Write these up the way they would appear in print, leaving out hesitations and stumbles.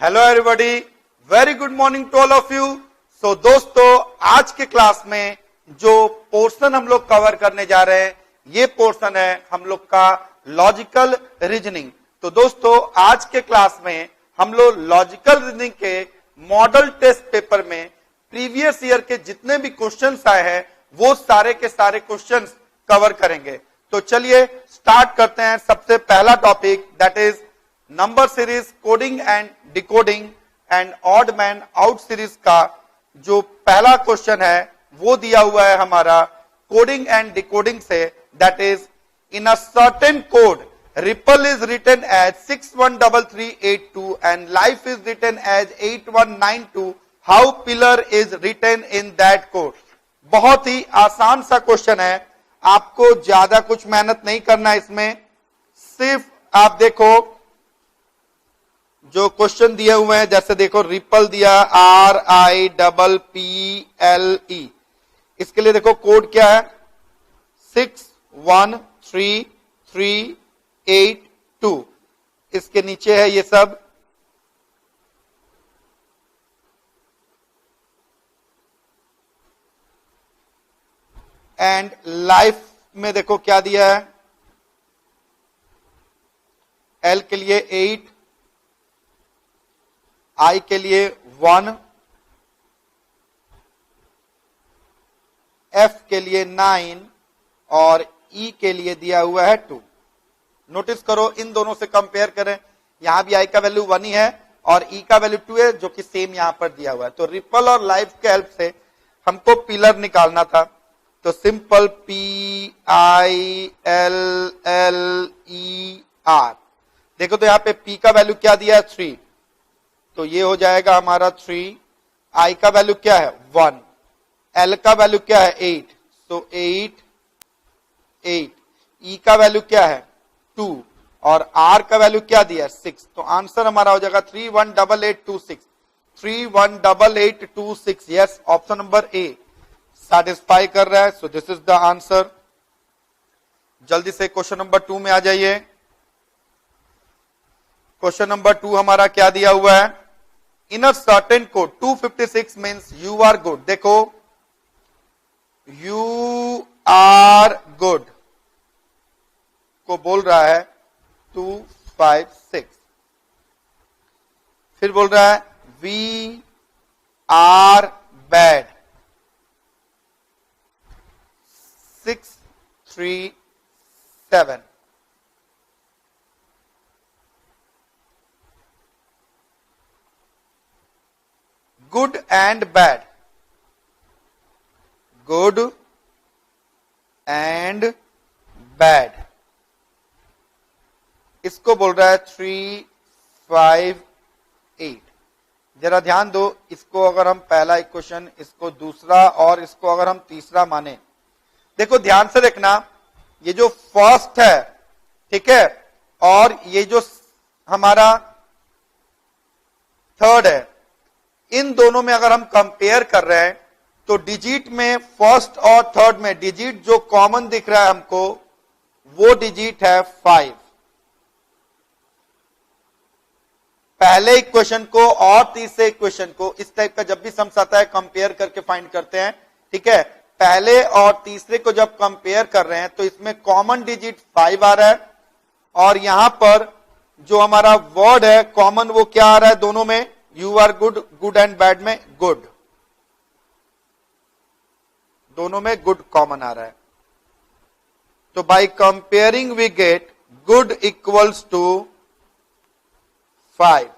Hello everybody, very good morning to all of you. So दोस्तों, आज के class में जो पोर्शन हम लोग कवर करने जा रहे हैं, ये पोर्शन है हम लोग का लॉजिकल रीजनिंग। तो दोस्तों, आज के क्लास में हम लोग लॉजिकल रीजनिंग के मॉडल टेस्ट पेपर में प्रीवियस ईयर के जितने भी क्वेश्चंस आए हैं वो सारे के सारे क्वेश्चंस कवर करेंगे। तो चलिए स्टार्ट करते हैं। सबसे पहला topic that is number series, coding and decoding and odd man out series का जो पहला क्वेश्चन है वो दिया हुआ है हमारा कोडिंग एंड डिकोडिंग से। That is in a certain code ripple is written as 613382 and life is written as 8192। How pillar is written in that code. बहुत ही आसान सा क्वेश्चन है, आपको ज्यादा कुछ मेहनत नहीं करना इसमें। सिर्फ आप देखो जो क्वेश्चन दिए हुए हैं, जैसे देखो रिपल दिया RIPPLE, इसके लिए देखो कोड क्या है 613382। इसके नीचे है ये सब, एंड लाइफ में देखो क्या दिया है, L के लिए 8, I के लिए 1, F के लिए 9 और E के लिए दिया हुआ है 2। नोटिस करो, इन दोनों से कंपेयर करें, यहां भी I का वैल्यू 1 ही है और E का वैल्यू 2 है, जो कि सेम यहां पर दिया हुआ है। तो रिपल और लाइफ के हेल्प से हमको पिलर निकालना था। तो सिंपल PILLER। देखो तो यहां पे P का वैल्यू क्या दिया है 3, तो ये हो जाएगा हमारा 3। I का वैल्यू क्या है 1, L का वैल्यू क्या है 8, तो 8। E का वैल्यू क्या है 2 और R का वैल्यू क्या दिया है 6। तो आंसर हमारा हो जाएगा 318826। 318826। Yes, option number A satisfy कर रहा है। So this is the answer. जल्दी से क्वेश्चन नंबर 2 में आ जाइए। क्वेश्चन नंबर 2 हमारा क्या दिया हुआ है, in a certain code 256 means you are good. देखो यू आर गुड को बोल रहा है 256, फिर बोल रहा है we are bad 637। Good and bad, good and bad, इसको बोल रहा है 358। जरा ध्यान दो, इसको अगर हम पहला इक्वेशन, इसको दूसरा और इसको अगर हम तीसरा माने, देखो ध्यान से देखना, ये जो फर्स्ट है, ठीक है, और ये जो हमारा थर्ड है, इन दोनों में अगर हम कंपेयर कर रहे हैं तो डिजिट में फर्स्ट और थर्ड में डिजिट जो कॉमन दिख रहा है हमको, वो डिजिट है 5। पहले इक्वेशन को और तीसरे इक्वेशन को, इस टाइप का जब भी सम्स आता है कंपेयर करके फाइंड करते हैं, ठीक है। पहले और तीसरे को जब कंपेयर कर रहे हैं तो इसमें कॉमन डिजिट 5 आ रहा है, और यहां पर जो हमारा वर्ड है कॉमन, वो क्या आ रहा है दोनों में, you are good, good and bad में गुड, दोनों में गुड कॉमन आ रहा है। तो by comparing we get good equals to 5।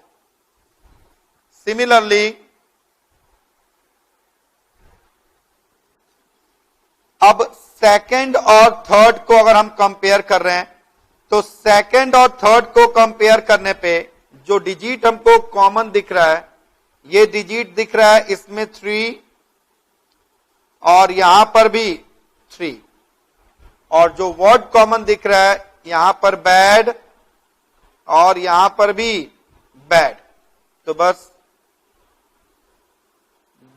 Similarly अब सेकंड और थर्ड को अगर हम कंपेयर कर रहे हैं तो सेकंड और थर्ड को कंपेयर करने पे जो डिजिट हमको कॉमन दिख रहा है, ये डिजिट दिख रहा है इसमें 3 और यहां पर भी 3, और जो वर्ड कॉमन दिख रहा है यहां पर बैड और यहां पर भी बैड। तो बस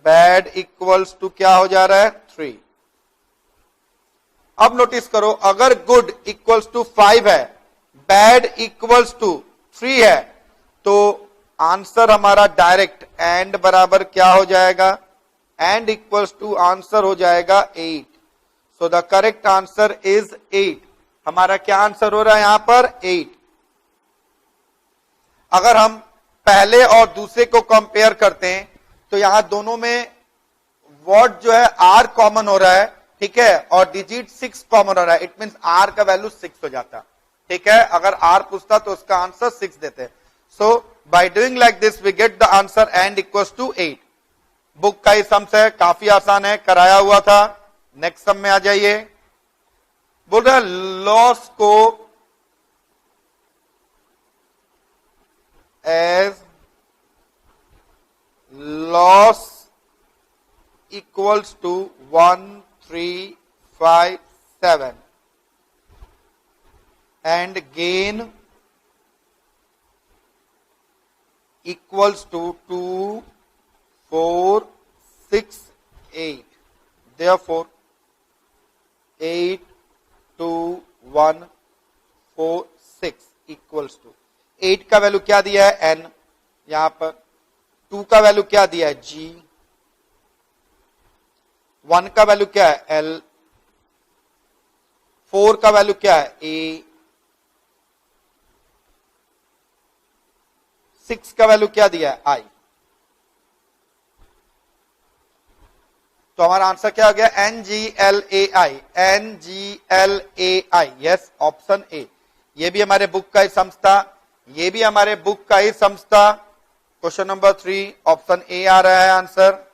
बैड इक्वल्स टू क्या हो जा रहा है 3। अब नोटिस करो, अगर गुड इक्वल्स टू 5 है, बैड इक्वल्स टू 3 है, तो आंसर हमारा डायरेक्ट एंड बराबर क्या हो जाएगा, एंड इक्वल्स टू आंसर हो जाएगा 8। सो द करेक्ट आंसर इज 8। हमारा क्या आंसर हो रहा है यहां पर 8। अगर हम पहले और दूसरे को कंपेयर करते हैं तो यहां दोनों में वर्ड जो है आर कॉमन हो रहा है, ठीक है, और डिजिट 6 कॉमन हो रहा है। इट मींस आर का वैल्यू 6 हो जाता, ठीक है। अगर आर पूछता तो उसका आंसर 6 देते। So by doing like this we get the answer and equals to 8। Book का ही सम्स है, काफी आसान है, कराया हुआ था। नेक्स्ट सम में आ जाइए। बोल रहा है लॉस को as loss equals to 1, 3, 5, 7 and gain equals to 2, 4, 6, 8. Therefore 8, 2, 1, 4, 6 equals to 8 का वैल्यू क्या दिया है n, यहां पर 2 का वैल्यू क्या दिया है g, 1 का वैल्यू क्या है L, 4 का वैल्यू क्या है A, 6 का वैल्यू क्या दिया है I। तो हमारा आंसर क्या हो गया NGLAI, NGLAI, yes option A. ये भी हमारे बुक का ही सम्स था, ये भी हमारे बुक का ही सम्स था। क्वेश्चन नंबर 3 ऑप्शन ए आ रहा है आंसर।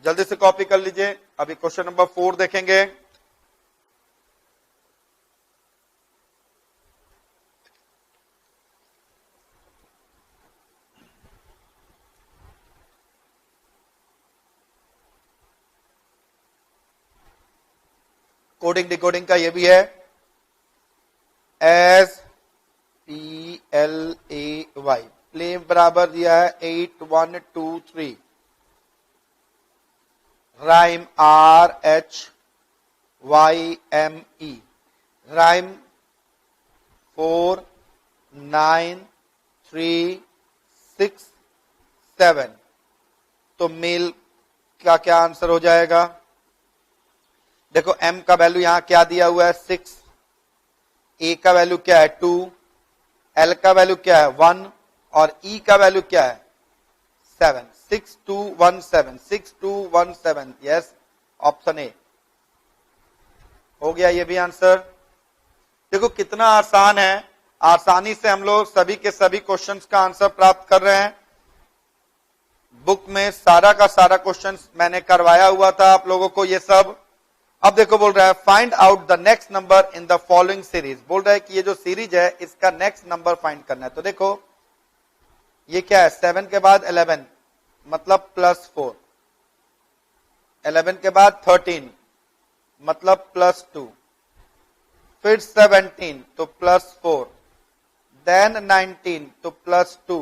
जल्दी से कॉपी कर लीजिए। अभी क्वेश्चन नंबर 4 देखेंगे। कोडिंग डिकोडिंग का ये भी है। एस PLAY प्ले बराबर दिया है 8, 1, 2, 3। Rhyme RHYME, rhyme 4, 9, 3, 6, 7। तो मेल का क्या आंसर हो जाएगा? देखो M का वैल्यू यहां क्या दिया हुआ है 6, A का वैल्यू क्या है 2, L का वैल्यू क्या है 1 और E का वैल्यू क्या है 7। 6217, 6217, यस ऑप्शन ए हो गया ये भी आंसर। देखो कितना आसान है, आसानी से हम लोग सभी के सभी क्वेश्चंस का आंसर प्राप्त कर रहे हैं। बुक में सारा का सारा क्वेश्चंस मैंने करवाया हुआ था आप लोगों को ये सब। अब देखो बोल रहा है find out the next number in the following series. बोल रहा है कि ये जो सीरीज है इसका नेक्स्ट नंबर फाइंड करना है। तो देखो ये क्या है 7 के बाद 11 मतलब +4, 11 के बाद 13 मतलब +2, फिर 17 तो +4, देन 19 तो +2,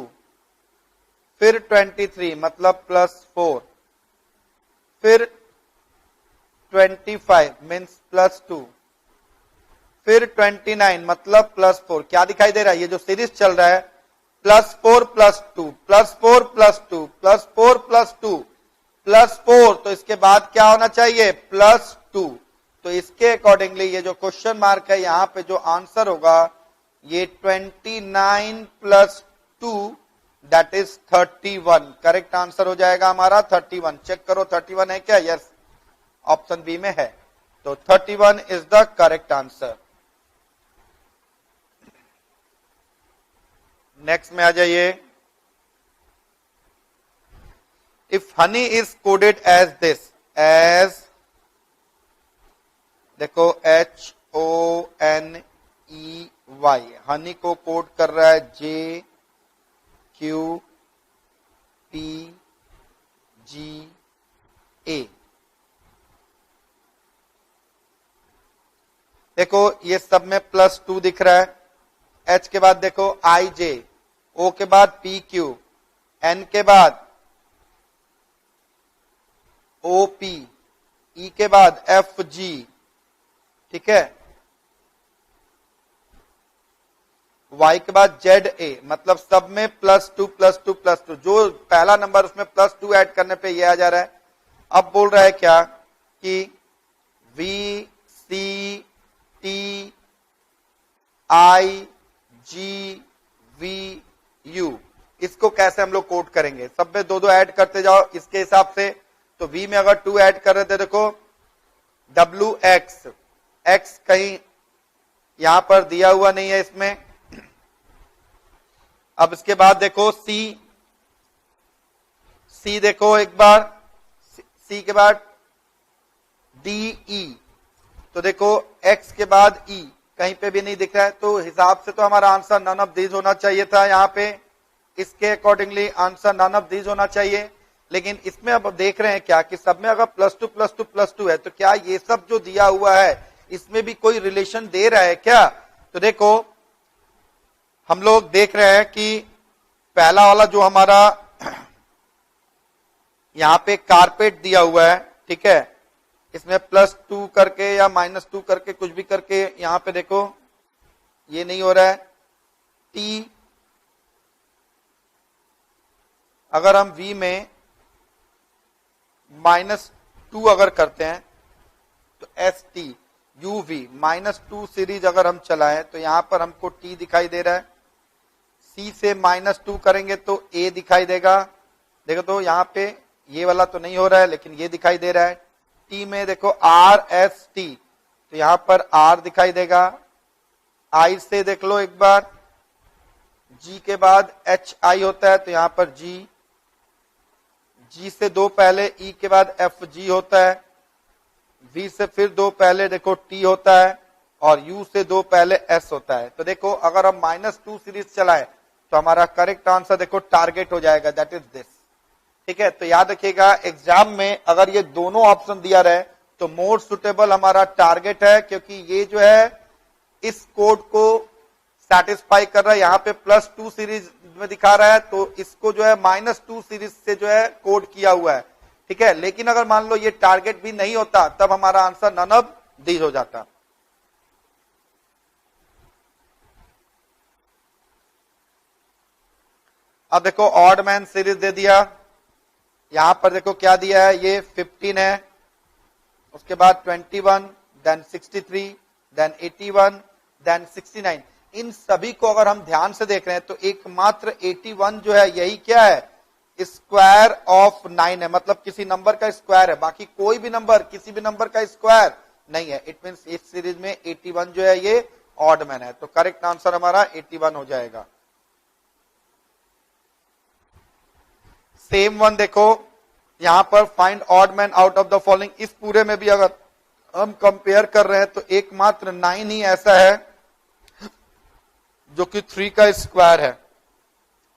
फिर 23 मतलब +4, फिर 25 मीन्स +2, फिर 29 मतलब +4। क्या दिखाई दे रहा है? ये जो सीरीज चल रहा है +4 +2 +4 +2 +4 +2 +4, तो इसके बाद क्या होना चाहिए +2। तो इसके अकॉर्डिंगली ये जो क्वेश्चन मार्क है यहां पे जो आंसर होगा ये 29 +2 दैट इज 31। करेक्ट आंसर हो जाएगा हमारा 31। चेक करो 31 है क्या? यस ऑप्शन बी में है। तो 31 is the correct answer. Next में आ जाइए। If honey is coded as this, as देखो HONEY, हनी को कोड कर रहा है JQPGA। देखो ये सब में +2 दिख रहा है। H के बाद देखो IJ, O के बाद PQ, N के बाद OP, E के बाद FG, ठीक है। y के बाद ZA, मतलब सब में +2 +2 +2, जो पहला नंबर उसमें +2 ऐड करने पे ये आ जा रहा है। अब बोल रहा है क्या कि VCTIGVU, इसको कैसे हम लोग कोड करेंगे? सब में दो दो ऐड करते जाओ इसके हिसाब से। तो V में अगर 2 ऐड कर रहे थे, देखो WX, X कहीं यहां पर दिया हुआ नहीं है इसमें। अब इसके बाद देखो C देखो एक बार, C के बाद DE, तो देखो X के बाद E कहीं पे भी नहीं दिख रहा है, तो हिसाब से तो हमारा आंसर नन ऑफ दीज होना चाहिए था। यहां पे इसके accordingly answer none of these होना चाहिए। लेकिन इसमें अब देख रहे हैं क्या कि सब में अगर +2 +2 +2 है, तो क्या ये सब जो दिया हुआ है इसमें भी कोई रिलेशन दे रहा है क्या? तो देखो हम लोग देख रहे हैं कि पहला वाला जो हमारा यहां पे कारपेट दिया हुआ है, ठीक है, इसमें +2 करके या -2 करके कुछ भी करके यहां पे देखो ये नहीं हो रहा है। T अगर हम V में -2 अगर करते हैं तो ST UV -2 सीरीज अगर हम चलाएं तो यहां पर हमको T दिखाई दे रहा है। C से -2 करेंगे तो A दिखाई देगा। देखो तो यहां पे ये वाला तो नहीं हो रहा है, लेकिन ये दिखाई दे रहा है। T में देखो RST, तो यहां पर R दिखाई देगा। I से देख लो एक बार, G के बाद HI होता है, तो यहां पर G से 2 पहले E के बाद FG होता है। V से फिर 2 पहले देखो T होता है, और U से 2 पहले S होता है। तो देखो अगर हम -2 सीरीज चलाएं तो हमारा करेक्ट आंसर देखो टारगेट हो जाएगा, दैट इज दिस। ठीक है, तो याद रखिएगा एग्जाम में अगर ये दोनों ऑप्शन दिया रहे तो मोर सुटेबल हमारा टारगेट है, क्योंकि ये जो है इस कोड को सेटिस्फाई कर रहा है। यहां पे +2 सीरीज में दिखा रहा है, तो इसको जो है -2 सीरीज से जो है कोड किया हुआ है। ठीक है, लेकिन अगर मान लो ये टारगेट भी नहीं होता तब हमारा आंसर नन ऑफ दीज हो जाता। अब देखो ऑड मैन सीरीज दे दिया, यहां पर देखो क्या दिया है, ये 15 है, उसके बाद 21, देन 63, देन 81, देन 69। इन सभी को अगर हम ध्यान से देख रहे हैं तो एकमात्र 81 जो है यही क्या है, स्क्वायर ऑफ 9 है, मतलब किसी नंबर का स्क्वायर है। बाकी कोई भी नंबर किसी भी नंबर का स्क्वायर नहीं है। इट मींस इस सीरीज में 81 जो है ये ऑड मैन है, तो करेक्ट आंसर हमारा 81 हो जाएगा। सेम वन देखो यहां पर find odd man out of the following, इस पूरे में भी अगर हम कंपेयर कर रहे हैं तो एकमात्र 9 ही ऐसा है जो कि 3 का स्क्वायर है,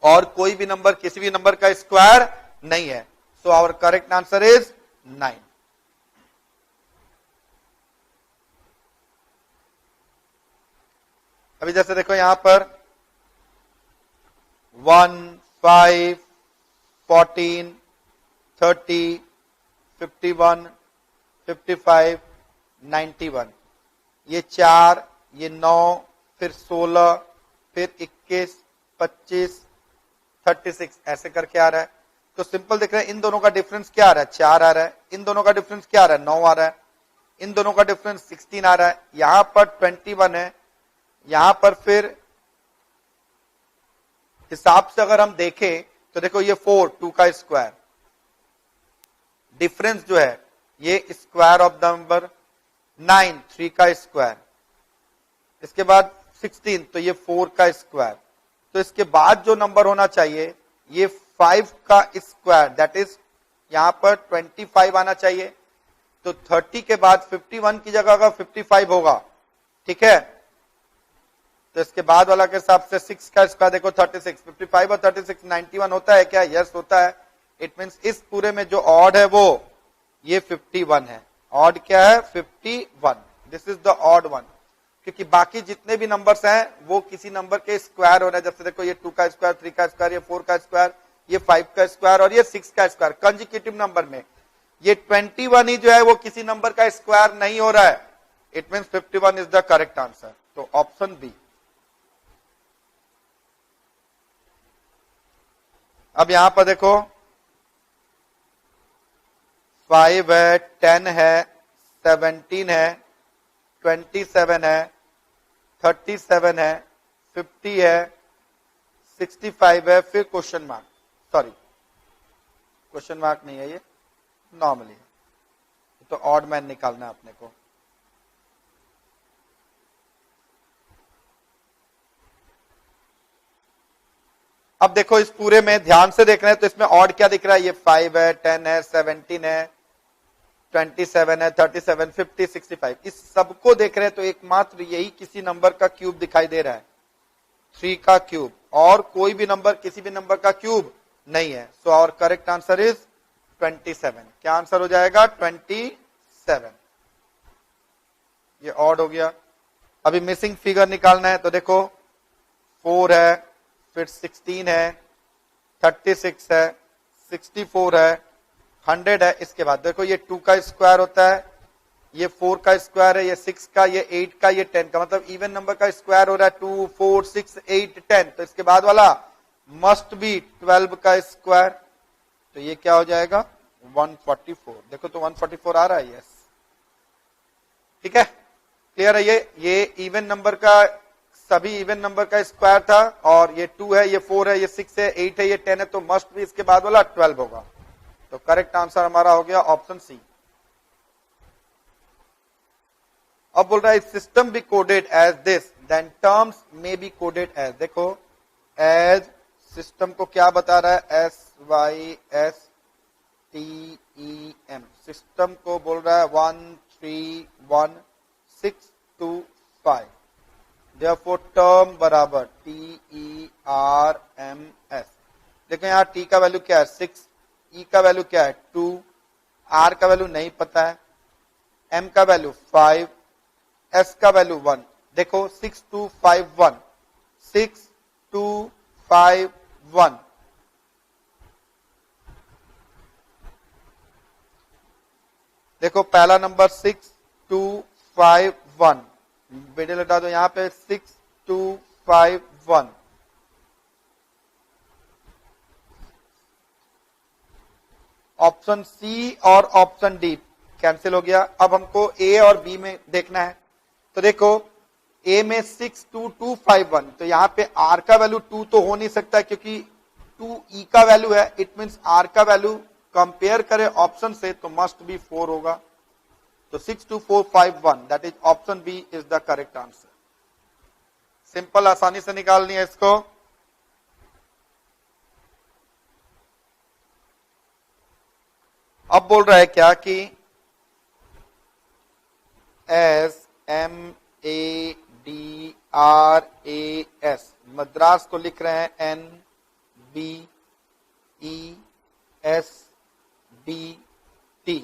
और कोई भी नंबर किसी भी नंबर का स्क्वायर नहीं है। So our correct answer is 9। अभी जैसे देखो यहां पर 1, 5, 14, 30, 51, 55, 91, ये 4, ये 9, फिर 16, फिर 21, 25, 36 ऐसे करके आ रहा है। तो सिंपल दिख रहा है इन दोनों का डिफरेंस क्या आ रहा है, 4 आ रहा है। इन दोनों का डिफरेंस क्या आ रहा है, 9 आ रहा है। इन दोनों का डिफरेंस 16 आ रहा है। यहां पर 21 है, यहां पर फिर हिसाब से अगर हम देखें तो देखो ये 4, 2 का स्क्वायर, डिफरेंस जो है ये स्क्वायर ऑफ द नंबर 9, 3 का स्क्वायर, इसके बाद 16 तो ये 4 का स्क्वायर। तो इसके बाद जो नंबर होना चाहिए ये 5 का स्क्वायर, दैट इज यहां पर 25 आना चाहिए। तो 30 के बाद 51 की जगह अगर 55 होगा, ठीक है, तो इसके बाद वाला के हिसाब से 6 का स्क्वायर देखो 36, 55 और 36 91 होता है क्या, यस होता है। इट मींस इस पूरे में जो ऑड है वो ये 51 है। ऑड क्या है, 51, this is the odd one, क्योंकि बाकी जितने भी नंबर्स हैं वो किसी नंबर के स्क्वायर हो रहे हैं। जैसे देखो ये 2 का स्क्वायर, 3 का स्क्वायर, ये 4 का स्क्वायर, ये 5 का स्क्वायर और ये 6 का स्क्वायर। कंजिक्यूटिव नंबर में ये 21 ही जो है वो किसी नंबर का स्क्वायर नहीं हो रहा है। It means 51 is the correct answer. तो ऑप्शन बी। अब यहां पर देखो 5 है, 10 है, 17 है, 27 है, 37 है, 50 है, 65 है, फिर question mark, sorry question mark नहीं है, ये नॉर्मली है, तो ऑड मैन निकालना है अपने को। अब देखो इस पूरे में ध्यान से देख रहे हैं तो इसमें ऑड क्या दिख रहा है, ये 5 है, 10 है, 17 है, 27 है, 37, 50, 65, इस सबको देख रहे हैं तो एकमात्र यही किसी नंबर का क्यूब दिखाई दे रहा है, 3 का क्यूब, और कोई भी नंबर किसी भी नंबर का क्यूब नहीं है। So our correct answer is 27। क्या आंसर हो जाएगा? 27। ये ऑड हो गया। अभी मिसिंग फिगर निकालना है तो देखो 4 है, फिर 16 है, 36 है, 64 है, 100 है। इसके बाद देखो ये 2 का स्क्वायर होता है, ये 4 का स्क्वायर है, ये 6 का, ये 8 का, ये 10 का, मतलब इवन नंबर का स्क्वायर हो रहा है 2, 4, 6, 8, 10। तो इसके बाद वाला मस्ट बी 12 का स्क्वायर, तो ये क्या हो जाएगा? 144। देखो तो 144 आ रहा है, यस, ठीक है, क्लियर है। ये इवन नंबर का, सभी इवन नंबर का स्क्वायर था, और ये 2 है, ये 4 है, ये 6 है, 8 है, ये 10 है, तो मस्ट भी इसके बाद वाला 12 होगा। तो करेक्ट आंसर हमारा हो गया ऑप्शन सी। अब बोल रहा है system be coded as this then terms में बी कोडेड एज, देखो एज सिस्टम को क्या बता रहा है? SYSTEM, सिस्टम को बोल रहा है 131625, therefore टर्म बराबर TERMS। देखो यहाँ T का वैल्यू क्या है? 6, E का वैल्यू क्या है? 2, R का वैल्यू नहीं पता है, M का वैल्यू 5, S का वैल्यू 1। देखो 6251, 6251, देखो पहला नंबर 6251, मिडिल हटा दो, यहां पे 6251, ऑप्शन सी और ऑप्शन डी कैंसिल हो गया। अब हमको ए और बी में देखना है, तो देखो ए में 62251, तो यहां पे आर का वैल्यू 2 तो हो नहीं सकता क्योंकि 2 ई का वैल्यू है, इट मींस आर का वैल्यू कंपेयर करें ऑप्शन से तो मस्ट बी 4 होगा। तो 62451, that is option B is the correct answer. Simple, आसानी से निकालनी है इसको। अब बोल रहा है क्या कि SMADRAS, मद्रास को लिख रहे हैं NBESDT,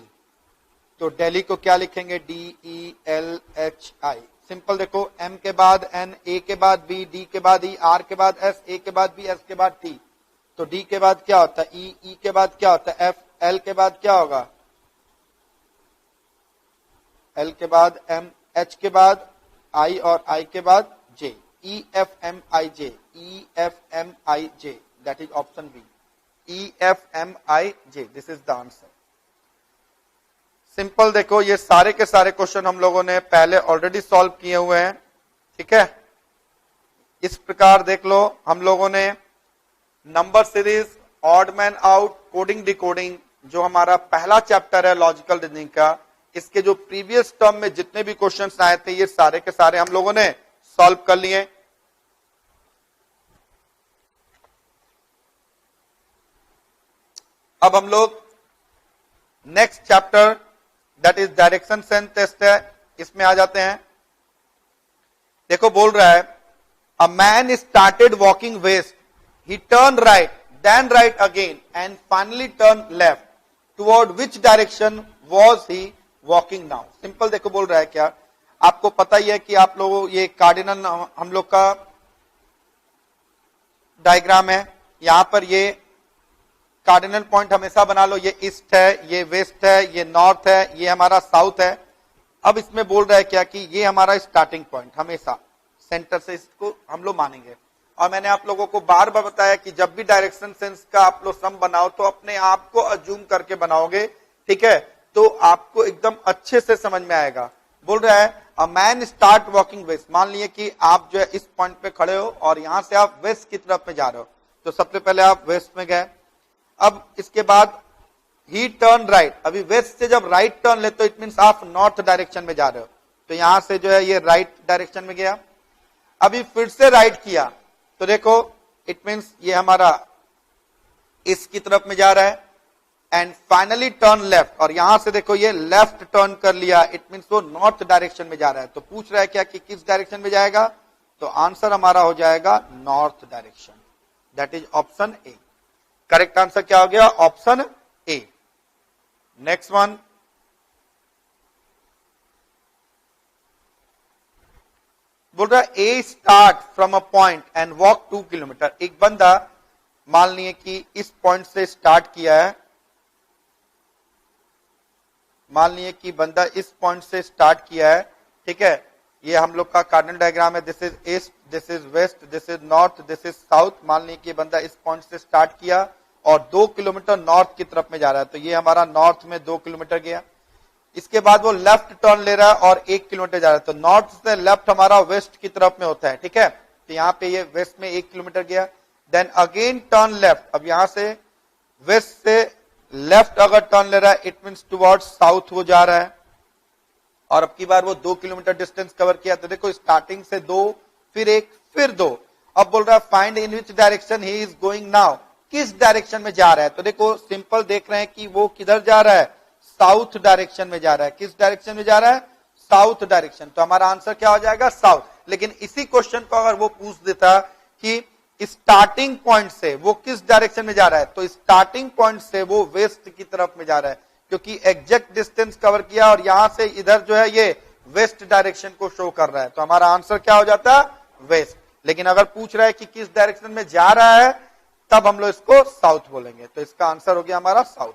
तो दिल्ली को क्या लिखेंगे? DELHI। सिंपल, देखो M के बाद N, A के बाद B, D के बाद E, R के बाद S, A के बाद B, S के बाद T, तो D के बाद क्या होता है? E, E के बाद क्या होता है? F, L के बाद क्या होगा? L के बाद M, H के बाद I और I के बाद J, EFMIJ, EFMIJ, that is option B, EFMIJ, this is the answer। Simple, देखो ये सारे के सारे क्वेश्चन हम लोगों ने पहले ऑलरेडी सॉल्व किए हुए हैं, ठीक है। इस प्रकार देख लो, हम लोगों ने number series, odd man out, coding decoding, जो हमारा पहला चैप्टर है लॉजिकल रीजनिंग का, इसके जो प्रीवियस टर्म में जितने भी क्वेश्चंस आए थे ये सारे के सारे हम लोगों ने सॉल्व कर लिए। अब हम लोग next chapter that is direction sense test है, इसमें आ जाते हैं। देखो बोल रहा है a man started walking west, he turn right, then right again and finally turn left, toward which direction was he walking now. Simple, देखो बोल रहा है क्या, आपको पता ही है कि आप लोगों, ये कार्डिनल हम लोग का डायग्राम है, यहां पर ये कार्डिनल पॉइंट हमेशा बना लो, ये ईस्ट है, ये वेस्ट है, ये नॉर्थ है, ये हमारा साउथ है। अब इसमें बोल रहा है क्या कि ये हमारा स्टार्टिंग पॉइंट, हमेशा सेंटर से इसको हम लोग मानेंगे। और मैंने आप लोगों को बार बार बताया कि जब भी डायरेक्शन सेंस का आप लोग सम बनाओ तो अपने आप को अज्यूम करके बनाओगे, ठीक है, तो आपको एकदम अच्छे से समझ में आएगा। बोल रहा है a man start walking west, मान लिए कि आप जो है इस पॉइंट पे खड़े हो और यहां से आप वेस्ट की तरफ में जा रहे हो, तो सबसे पहले आप वेस्ट में गए, अब इसके बाद ही टर्न राइट, अभी वेस्ट से जब राइट टर्न लेते हो इट मींस आप नॉर्थ डायरेक्शन में जा रहे हो, तो यहां से जो है ये राइट डायरेक्शन में गया, अभी फिर से राइट किया तो देखो इट मींस ये हमारा इसकी तरफ में जा रहा है, एंड फाइनली टर्न लेफ्ट, और यहां से देखो ये लेफ्ट टर्न कर लिया, इट मींस वो नॉर्थ डायरेक्शन में जा रहा है। तो पूछ रहा है क्या कि किस डायरेक्शन में जाएगा, तो आंसर हमारा हो जाएगा north direction, that is option A. Correct answer क्या हो गया, ऑप्शन ए। नेक्स्ट वन, बोल रहा है A start from a point and walk 2 kilometre, एक बंदा मान लिए कि इस पॉइंट से स्टार्ट किया है, मान लिए कि बंदा इस पॉइंट से स्टार्ट किया है, ठीक है, ये हम लोग का कार्डिनल डायग्राम है, this is east, this is west, this is north, this is south, मान लिए कि बंदा इस पॉइंट से स्टार्ट किया और 2 किलोमीटर नॉर्थ की तरफ में जा रहा है, तो ये हमारा नॉर्थ में 2 किलोमीटर गया, इसके बाद वो लेफ्ट टर्न ले रहा है और 1 किलोमीटर जा रहा है, तो नॉर्थ से लेफ्ट हमारा वेस्ट की तरफ में होता है, ठीक है, तो यहाँ पे ये वेस्ट में 1 किलोमीटर गया, देन अगेन टर्न लेफ्ट, अब यहां से वेस्ट से लेफ्ट अगर टर्न ले रहा है इट मींस टुवर्ड्स साउथ वो जा रहा है, और अब की बार वो 2 किलोमीटर डिस्टेंस कवर किया, तो देखो स्टार्टिंग से 2 फिर 1 फिर 2, अब बोल रहा है find in which direction he is going now, किस डायरेक्शन में जा रहा है, तो देखो सिंपल देख रहे हैं कि वो किधर जा रहा है, साउथ डायरेक्शन में जा रहा है, किस डायरेक्शन में जा रहा है, साउथ डायरेक्शन, तो हमारा आंसर क्या हो जाएगा, साउथ। लेकिन इसी क्वेश्चन को अगर वो पूछ देता कि स्टार्टिंग पॉइंट से वो किस डायरेक्शन में जा रहा है, तो स्टार्टिंग पॉइंट से वो वेस्ट की तरफ में जा रहा है, क्योंकि एग्जैक्ट डिस्टेंस कवर किया और यहां से इधर जो है ये वेस्ट डायरेक्शन को शो कर रहा है, तो हमारा आंसर क्या हो जाता है, वेस्ट। लेकिन अगर पूछ रहा है कि किस डायरेक्शन में जा रहा है तब हम लोग इसको साउथ बोलेंगे, तो इसका आंसर हो गया हमारा साउथ।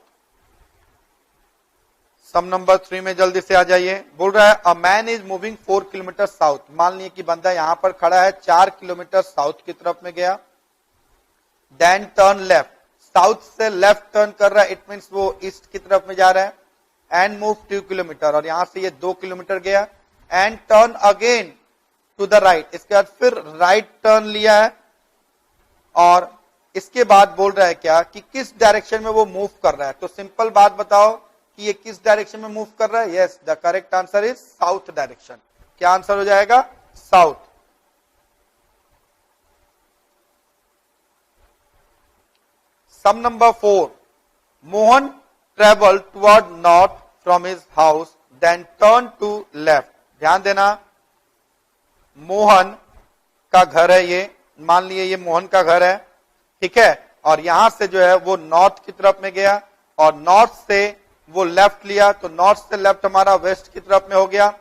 सम नंबर 3 में जल्दी से आ जाइए, बोल रहा है a man is moving 4 kilometre south, मान लीजिए कि बंदा यहां पर खड़ा है, 4 किलोमीटर साउथ की तरफ में गया, देन टर्न लेफ्ट, साउथ से लेफ्ट टर्न कर रहा है, इट मींस वो ईस्ट की तरफ में जा रहा है, एंड मूव 2 किलोमीटर, और यहां से ये 2 किलोमीटर गया, and turn again to the right, इसके बाद फिर राइट टर्न लिया है, और इसके बाद बोल रहा है क्या कि किस डायरेक्शन में वो मूव कर रहा है, तो सिंपल बात बताओ कि ये किस डायरेक्शन में मूव कर रहा है, yes the correct answer is south direction. क्या आंसर हो जाएगा, south. Some number 4, Mohan travel toward north from his house then turn to left, ध्यान देना मोहन का घर है ये, मान लिए ये मोहन का घर है, ठीक है, और यहां से जो है वो नॉर्थ की तरफ में गया और नॉर्थ से वो लेफ्ट लिया, तो नॉर्थ से लेफ्ट हमारा वेस्ट की तरफ में हो गया,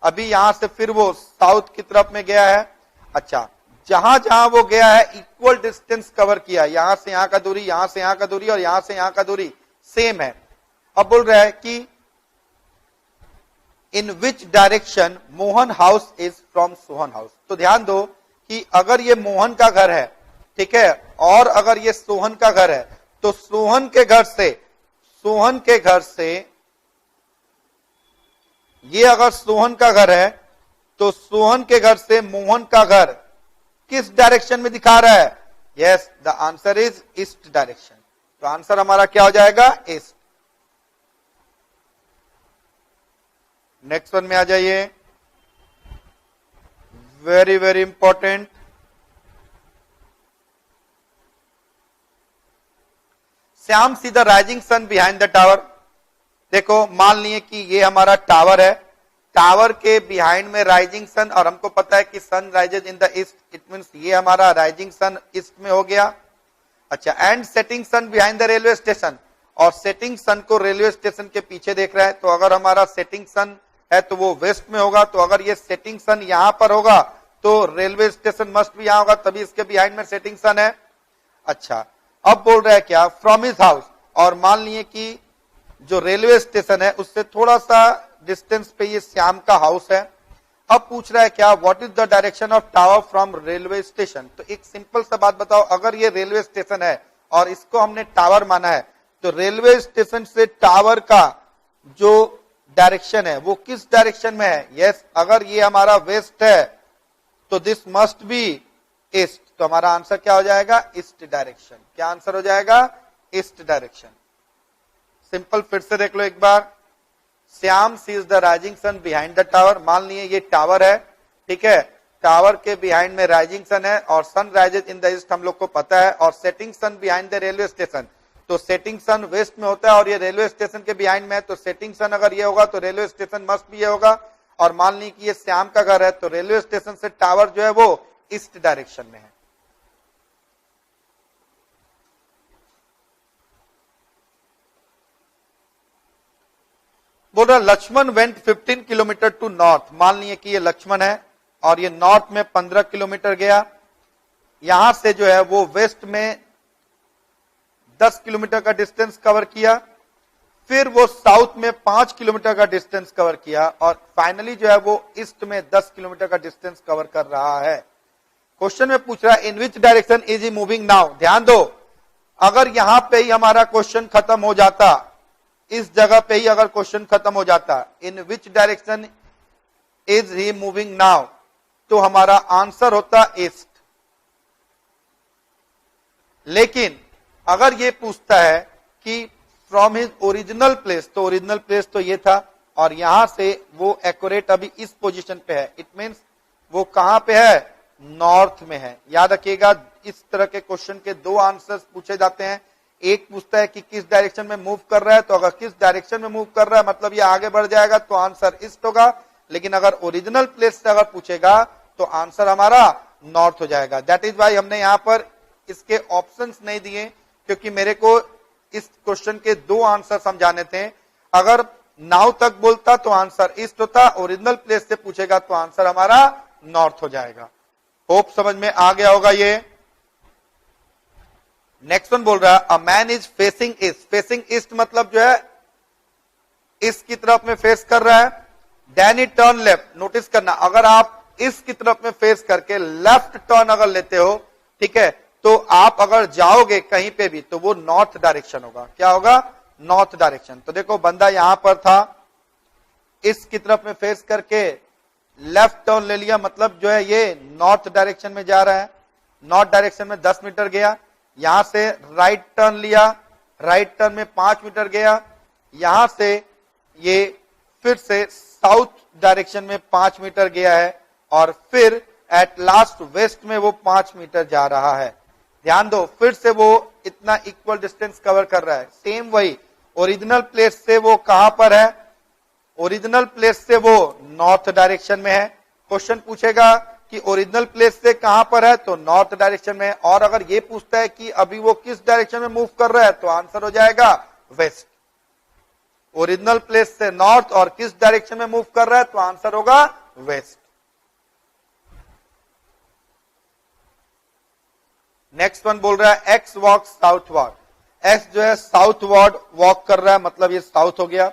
अभी यहां से फिर वो साउथ की तरफ में गया है, अच्छा जहां जहां वो गया है इक्वल डिस्टेंस कवर किया, यहां से यहां का दूरी, यहां से यहां का दूरी और यहां से यहां का दूरी सेम है। अब बोल रहा है कि in which direction Mohan house is from Sohan house, तो ध्यान दो कि अगर ये मोहन का घर है, ठीक है, और अगर ये सोहन का घर है, तो सोहन के घर से ये अगर सोहन का घर है तो सोहन के घर से मोहन का घर किस डायरेक्शन में दिखा रहा है, yes the answer is east direction, तो आंसर हमारा क्या हो जाएगा, ईस्ट। नेक्स्ट वन में आ जाइए, very very important, Shyam see the rising sun behind the tower, देखो मान लिए कि ये हमारा टावर है, टावर के बिहाइंड में राइजिंग सन, और हमको पता है कि sun rises in the east, it means ये हमारा राइजिंग सन ईस्ट में हो गया, अच्छा, and setting sun behind the railway station, और सेटिंग सन को रेलवे स्टेशन के पीछे देख रहा है, तो अगर हमारा सेटिंग सन है तो वो वेस्ट में होगा, तो अगर ये सेटिंग सन यहां पर होगा तो रेलवे स्टेशन मस्ट भी यहां होगा, तभी इसके बिहाइंड में सेटिंग सन है, अच्छा। अब बोल रहा है क्या, फ्रॉम हिज हाउस, और मान लिए कि जो रेलवे स्टेशन है उससे थोड़ा सा डिस्टेंस पे ये श्याम का हाउस है, अब पूछ रहा है क्या, what is the direction of tower from railway station. तो एक सिंपल सा बात बताओ, अगर ये रेलवे स्टेशन है और इसको हमने टावर माना है, तो रेलवे स्टेशन से टावर का जो डायरेक्शन है वो किस डायरेक्शन में है। यस, अगर ये हमारा वेस्ट है तो दिस मस्ट बी ईस्ट, तो हमारा आंसर क्या हो जाएगा, ईस्ट डायरेक्शन। क्या आंसर हो जाएगा, ईस्ट डायरेक्शन। सिंपल, फिर से देख लो एक बार। Shyam sees the rising sun behind the tower. मान लिए ये टावर है, ठीक है, टावर के बिहाइंड में राइजिंग सन है और sun rises in the east हम लोग को पता है, और setting sun behind the railway station, तो सेटिंग सन वेस्ट में होता है और ये रेलवे स्टेशन के बिहाइंड में है, तो सेटिंग सन अगर ये होगा तो रेलवे स्टेशन मस्ट भी ये होगा। और मान ली कि ये श्याम का घर है, तो रेलवे स्टेशन से टावर जो है वो ईस्ट डायरेक्शन में है। बोल रहा Lakshman went 15 kilometre to north. मान लिए कि ये लक्ष्मण है और ये नॉर्थ में 15 किलोमीटर गया, यहां से जो है वो वेस्ट में 10 किलोमीटर का डिस्टेंस कवर किया, फिर वो साउथ में 5 किलोमीटर का डिस्टेंस कवर किया, और फाइनली जो है वो ईस्ट में 10 किलोमीटर का डिस्टेंस कवर कर रहा है। क्वेश्चन में पूछ रहा है in which direction is he moving now. ध्यान दो, अगर यहां पे ही हमारा क्वेश्चन खत्म हो जाता, इस जगह पे ही अगर क्वेश्चन खत्म हो जाता, in which direction is he moving now, तो हमारा आंसर होता ईस्ट। लेकिन अगर ये पूछता है कि फ्रॉम हिज ओरिजिनल प्लेस, तो ओरिजिनल प्लेस तो ये था और यहां से वो एक्यूरेट अभी इस पोजीशन पे है, इट मींस वो कहां पे है, नॉर्थ में है। याद रखिएगा, इस तरह के क्वेश्चन के दो आंसर्स पूछे जाते हैं। एक पूछता है कि किस डायरेक्शन में मूव कर रहा है, तो अगर किस डायरेक्शन में मूव कर रहा है मतलब ये आगे बढ़ जाएगा तो आंसर ईस्ट होगा। लेकिन अगर ओरिजिनल प्लेस से अगर पूछेगा तो आंसर हमारा नॉर्थ हो जाएगा। दैट इज वाई हमने यहां पर इसके ऑप्शंस नहीं दिए, क्योंकि मेरे को इस क्वेश्चन के दो आंसर समझाने थे। अगर नाउ तक बोलता तो आंसर ईस्ट होता, ओरिजिनल प्लेस से पूछेगा तो आंसर हमारा नॉर्थ हो जाएगा। होप समझ में आ गया होगा ये। नेक्स्ट वन बोल रहा है a man is facing east. Facing east मतलब जो है ईस्ट की तरफ में फेस कर रहा है। Then it turn left. Notice करना, अगर आप ईस्ट की तरफ में फेस करके लेफ्ट टर्न अगर लेते हो, ठीक है, तो आप अगर जाओगे कहीं पे भी तो वो नॉर्थ डायरेक्शन होगा। क्या होगा, नॉर्थ डायरेक्शन। तो देखो बंदा यहां पर था, ईस्ट की तरफ में फेस करके लेफ्ट टर्न ले लिया, मतलब जो है ये नॉर्थ डायरेक्शन में जा रहा है। नॉर्थ डायरेक्शन में 10 मीटर गया, यहां से राइट टर्न लिया, राइट टर्न में 5 मीटर गया, यहां से ये फिर से साउथ डायरेक्शन में 5 मीटर गया है, और फिर एट लास्ट वेस्ट में वो 5 मीटर जा रहा है। ध्यान दो, फिर से वो इतना इक्वल डिस्टेंस कवर कर रहा है। सेम वही ओरिजिनल प्लेस से वो कहां पर है, ओरिजिनल प्लेस से वो नॉर्थ डायरेक्शन में है। क्वेश्चन पूछेगा कि ओरिजिनल प्लेस से कहां पर है, तो नॉर्थ डायरेक्शन में है। और अगर ये पूछता है कि अभी वो किस डायरेक्शन में मूव कर रहा है, तो आंसर हो जाएगा वेस्ट। ओरिजिनल प्लेस से नॉर्थ और किस डायरेक्शन में मूव कर रहा है, तो आंसर होगा वेस्ट। नेक्स्ट वन बोल रहा है एक्स वॉक साउथवर्ड। एक्स जो है साउथवर्ड वॉक कर रहा है, मतलब ये साउथ हो गया।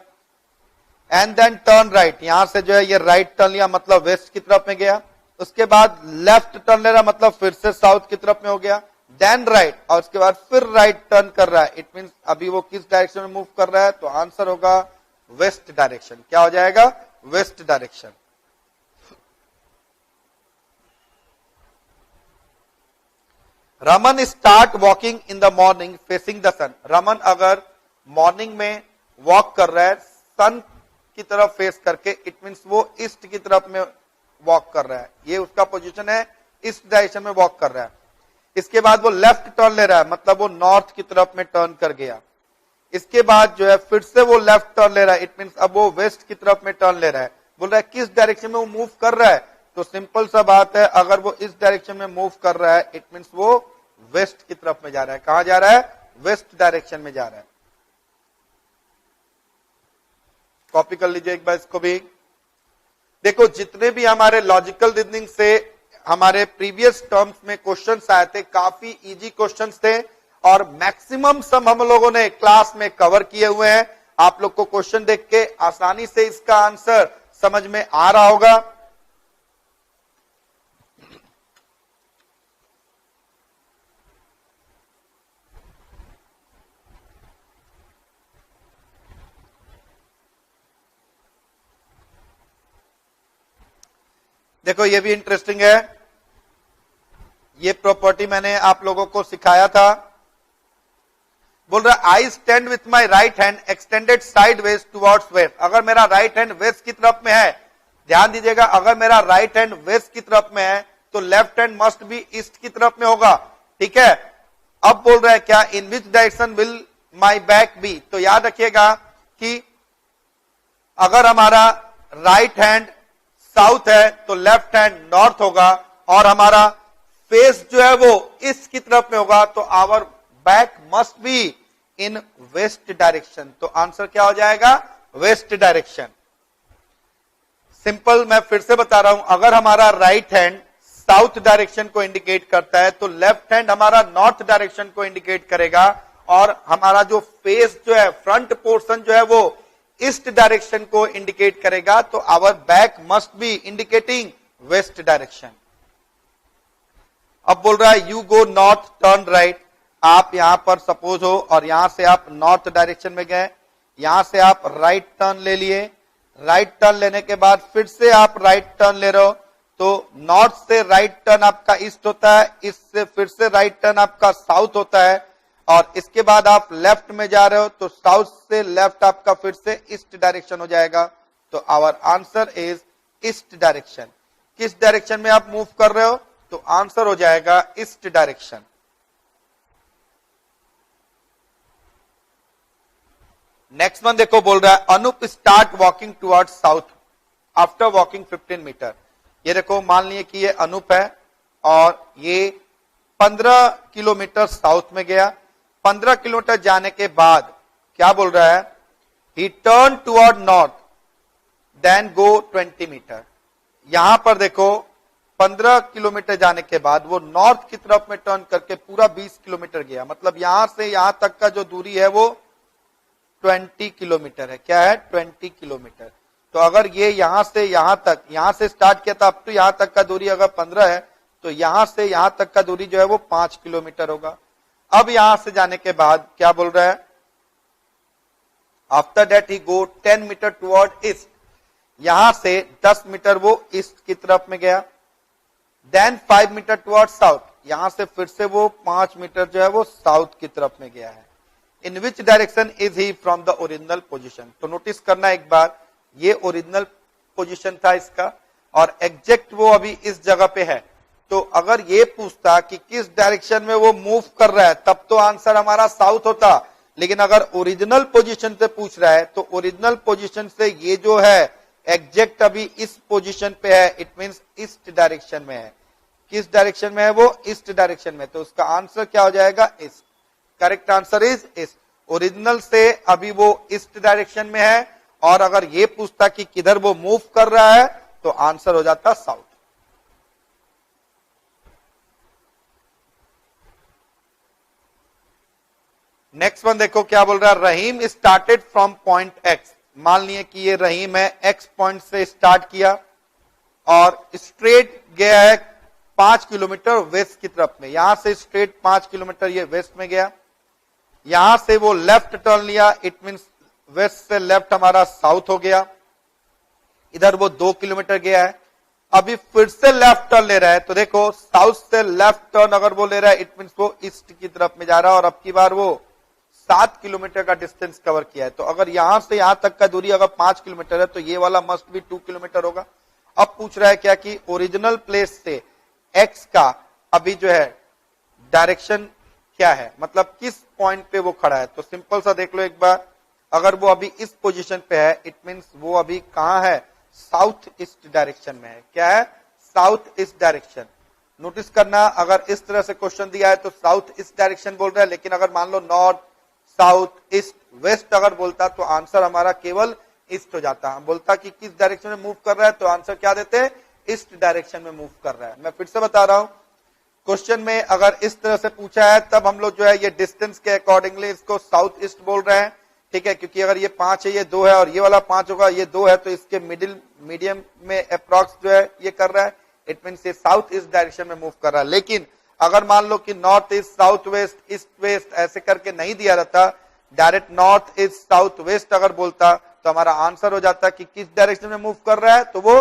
एंड देन टर्न राइट, यहां से जो है ये राइट टर्न लिया, मतलब वेस्ट की तरफ में गया। उसके बाद लेफ्ट टर्न ले रहा, मतलब फिर से साउथ की तरफ में हो गया। देन राइट, और उसके बाद फिर राइट टर्न कर रहा है। इट मींस अभी वो किस डायरेक्शन में मूव कर रहा है, तो आंसर होगा वेस्ट डायरेक्शन। क्या हो जाएगा, west direction. Raman start walking in the morning facing the sun. Raman अगर मॉर्निंग में वॉक कर रहा है सन की तरफ फेस करके, इट मींस वो ईस्ट की तरफ में वॉक कर रहा है। ये उसका पोजीशन है, ईस्ट डायरेक्शन में वॉक कर रहा है। इसके बाद वो लेफ्ट टर्न ले रहा है, मतलब वो नॉर्थ की तरफ में टर्न कर गया। इसके बाद जो है फिर से वो लेफ्ट टर्न ले रहा है, इट मींस अब वो वेस्ट की तरफ में टर्न ले रहा है। बोल रहा है किस डायरेक्शन में वो मूव कर रहा है, तो सिंपल सा बात है, अगर वो इस डायरेक्शन में मूव कर रहा है, इट मींस वो वेस्ट की तरफ में जा रहा है। कहां जा रहा है, वेस्ट डायरेक्शन में जा रहा है। कॉपी कर लीजिए एक बार इसको भी। देखो जितने भी हमारे लॉजिकल रीजनिंग से हमारे प्रीवियस टर्म्स में क्वेश्चंस आए थे, काफी इजी क्वेश्चंस थे और मैक्सिमम सम हम लोगों ने क्लास में कवर किए हुए हैं। आप लोग को क्वेश्चन देख के आसानी से इसका आंसर समझ में आ रहा होगा। देखो ये भी इंटरेस्टिंग है, ये प्रॉपर्टी मैंने आप लोगों को सिखाया था। बोल रहा I stand with my right hand extended sideways towards west. अगर मेरा राइट हैंड वेस्ट की तरफ में है, ध्यान दीजिएगा, अगर मेरा राइट हैंड वेस्ट की तरफ में है तो left hand must be east की तरफ में होगा, ठीक है। अब बोल रहा है क्या, in which direction will my back be. तो याद रखिएगा कि अगर हमारा राइट हैंड साउथ है तो लेफ्ट हैंड नॉर्थ होगा, और हमारा फेस जो है वो ईस्ट की तरफ में होगा, तो our back must be in west direction. तो आंसर क्या हो जाएगा, वेस्ट डायरेक्शन। सिंपल, मैं फिर से बता रहा हूं, अगर हमारा राइट हैंड साउथ डायरेक्शन को इंडिकेट करता है तो लेफ्ट हैंड हमारा नॉर्थ डायरेक्शन को इंडिकेट करेगा, और हमारा जो फेस जो है, फ्रंट पोर्शन जो है वो ईस्ट डायरेक्शन को इंडिकेट करेगा, तो our back must be indicating west direction. अब बोल रहा है you go north turn right. आप यहां पर सपोज हो और यहां से आप नॉर्थ डायरेक्शन में गए, यहां से आप राइट टर्न ले लिए, राइट टर्न लेने के बाद फिर से आप राइट टर्न ले रहे हो, तो नॉर्थ से राइट टर्न आपका ईस्ट होता है, ईस्ट से फिर से राइट टर्न आपका साउथ होता है, और इसके बाद आप लेफ्ट में जा रहे हो तो साउथ से लेफ्ट आपका फिर से ईस्ट डायरेक्शन हो जाएगा। तो our answer is east direction. किस डायरेक्शन में आप मूव कर रहे हो, तो आंसर हो जाएगा ईस्ट डायरेक्शन। नेक्स्ट वन देखो, बोल रहा है Anoop start walking towards south after walking 15 metre. ये देखो, मान लिए कि ये अनूप है और ये 15 किलोमीटर साउथ में गया। 15 किलोमीटर जाने के बाद क्या बोल रहा है, he turn toward north then go 20 metre. यहां पर देखो 15 किलोमीटर जाने के बाद वो नॉर्थ की तरफ में टर्न करके पूरा 20 किलोमीटर गया, मतलब यहां से यहां तक का जो दूरी है वो 20 किलोमीटर है। क्या है, 20 किलोमीटर। तो अगर ये यहां से यहां तक, यहां से स्टार्ट किया था अप टू यहां तक का दूरी अगर 15 है, तो यहां से यहां तक का दूरी जो है वो 5 किलोमीटर होगा। अब यहां से जाने के बाद क्या बोल रहा है, after that he go 10 metre toward east. यहां से 10 मीटर वो ईस्ट की तरफ में गया, देन 5 मीटर टुवर्ड साउथ। यहां से फिर से वो 5 मीटर जो है वो साउथ की तरफ में गया है। In which direction is he from the original position. तो नोटिस करना एक बार, ये ओरिजिनल पोजीशन था इसका और एग्जैक्ट वो अभी इस जगह पे है। तो अगर ये पूछता कि किस डायरेक्शन में वो मूव कर रहा है, तब तो आंसर हमारा साउथ होता। लेकिन अगर ओरिजिनल पोजीशन से पूछ रहा है तो ओरिजिनल पोजीशन से ये जो है एग्जैक्ट अभी इस पोजीशन पे है, इट मींस ईस्ट डायरेक्शन में है। किस डायरेक्शन में है वो, ईस्ट डायरेक्शन में। तो उसका आंसर क्या हो जाएगा, east. Correct answer is east. Original से अभी वो ईस्ट डायरेक्शन में है, और अगर ये पूछता कि किधर वो मूव कर रहा है तो आंसर हो जाता साउथ। नेक्स्ट वन देखो क्या बोल रहा है, रहीम स्टार्टेड फ्रॉम पॉइंट एक्स। मान लिए कि ये रहीम है, एक्स पॉइंट से स्टार्ट किया और स्ट्रेट गया है 5 किलोमीटर वेस्ट की तरफ में। यहां से स्ट्रेट 5 किलोमीटर ये वेस्ट में गया, यहां से वो लेफ्ट टर्न लिया, इट मींस वेस्ट से लेफ्ट हमारा साउथ हो गया। इधर वो 2 किलोमीटर गया है, अभी फिर से लेफ्ट टर्न ले रहा है। तो देखो साउथ से लेफ्ट टर्न अगर वो ले रहा है, इट मींस वो ईस्ट की तरफ में जा रहा है, और अब की बार वो 7 किलोमीटर का डिस्टेंस कवर किया है। तो अगर यहां से यहां तक का दूरी अगर 5 किलोमीटर है तो ये वाला मस्ट भी 2 किलोमीटर होगा। अब पूछ रहा है क्या कि ओरिजिनल प्लेस से एक्स का अभी जो है डायरेक्शन क्या है, मतलब किस पॉइंट पे वो खड़ा है। तो सिंपल सा देख लो एक बार, अगर वो अभी इस पोजीशन पे है, इट मींस वो अभी कहां है, साउथ ईस्ट डायरेक्शन में है। क्या है, साउथ ईस्ट डायरेक्शन। नोटिस करना, अगर इस तरह से क्वेश्चन दिया है तो साउथ ईस्ट डायरेक्शन बोल रहा है, लेकिन अगर मान लो नॉर्थ, साउथ, ईस्ट, वेस्ट अगर बोलता तो आंसर हमारा केवल ईस्ट हो जाता। हम बोलता कि किस डायरेक्शन में मूव कर रहा है तो आंसर क्या देते, ईस्ट डायरेक्शन में मूव कर रहा है। मैं फिर से बता रहा हूं, क्वेश्चन में अगर इस तरह से पूछा है तब हम लोग जो है ये डिस्टेंस के अकॉर्डिंगली इसको साउथ ईस्ट बोल रहे हैं, ठीक है, क्योंकि अगर ये 5 है, ये 2 है, और ये वाला 5 होगा, ये 2 है, तो इसके मीडियम में अप्रॉक्स जो है ये कर रहा है, इट मींस ये साउथ ईस्ट डायरेक्शन में मूव कर रहा है। लेकिन अगर मान लो कि north east, south west, east west ऐसे करके नहीं दिया रहता, direct north east, south west अगर बोलता तो हमारा आंसर हो जाता कि किस डायरेक्शन में मूव कर रहा है, तो वो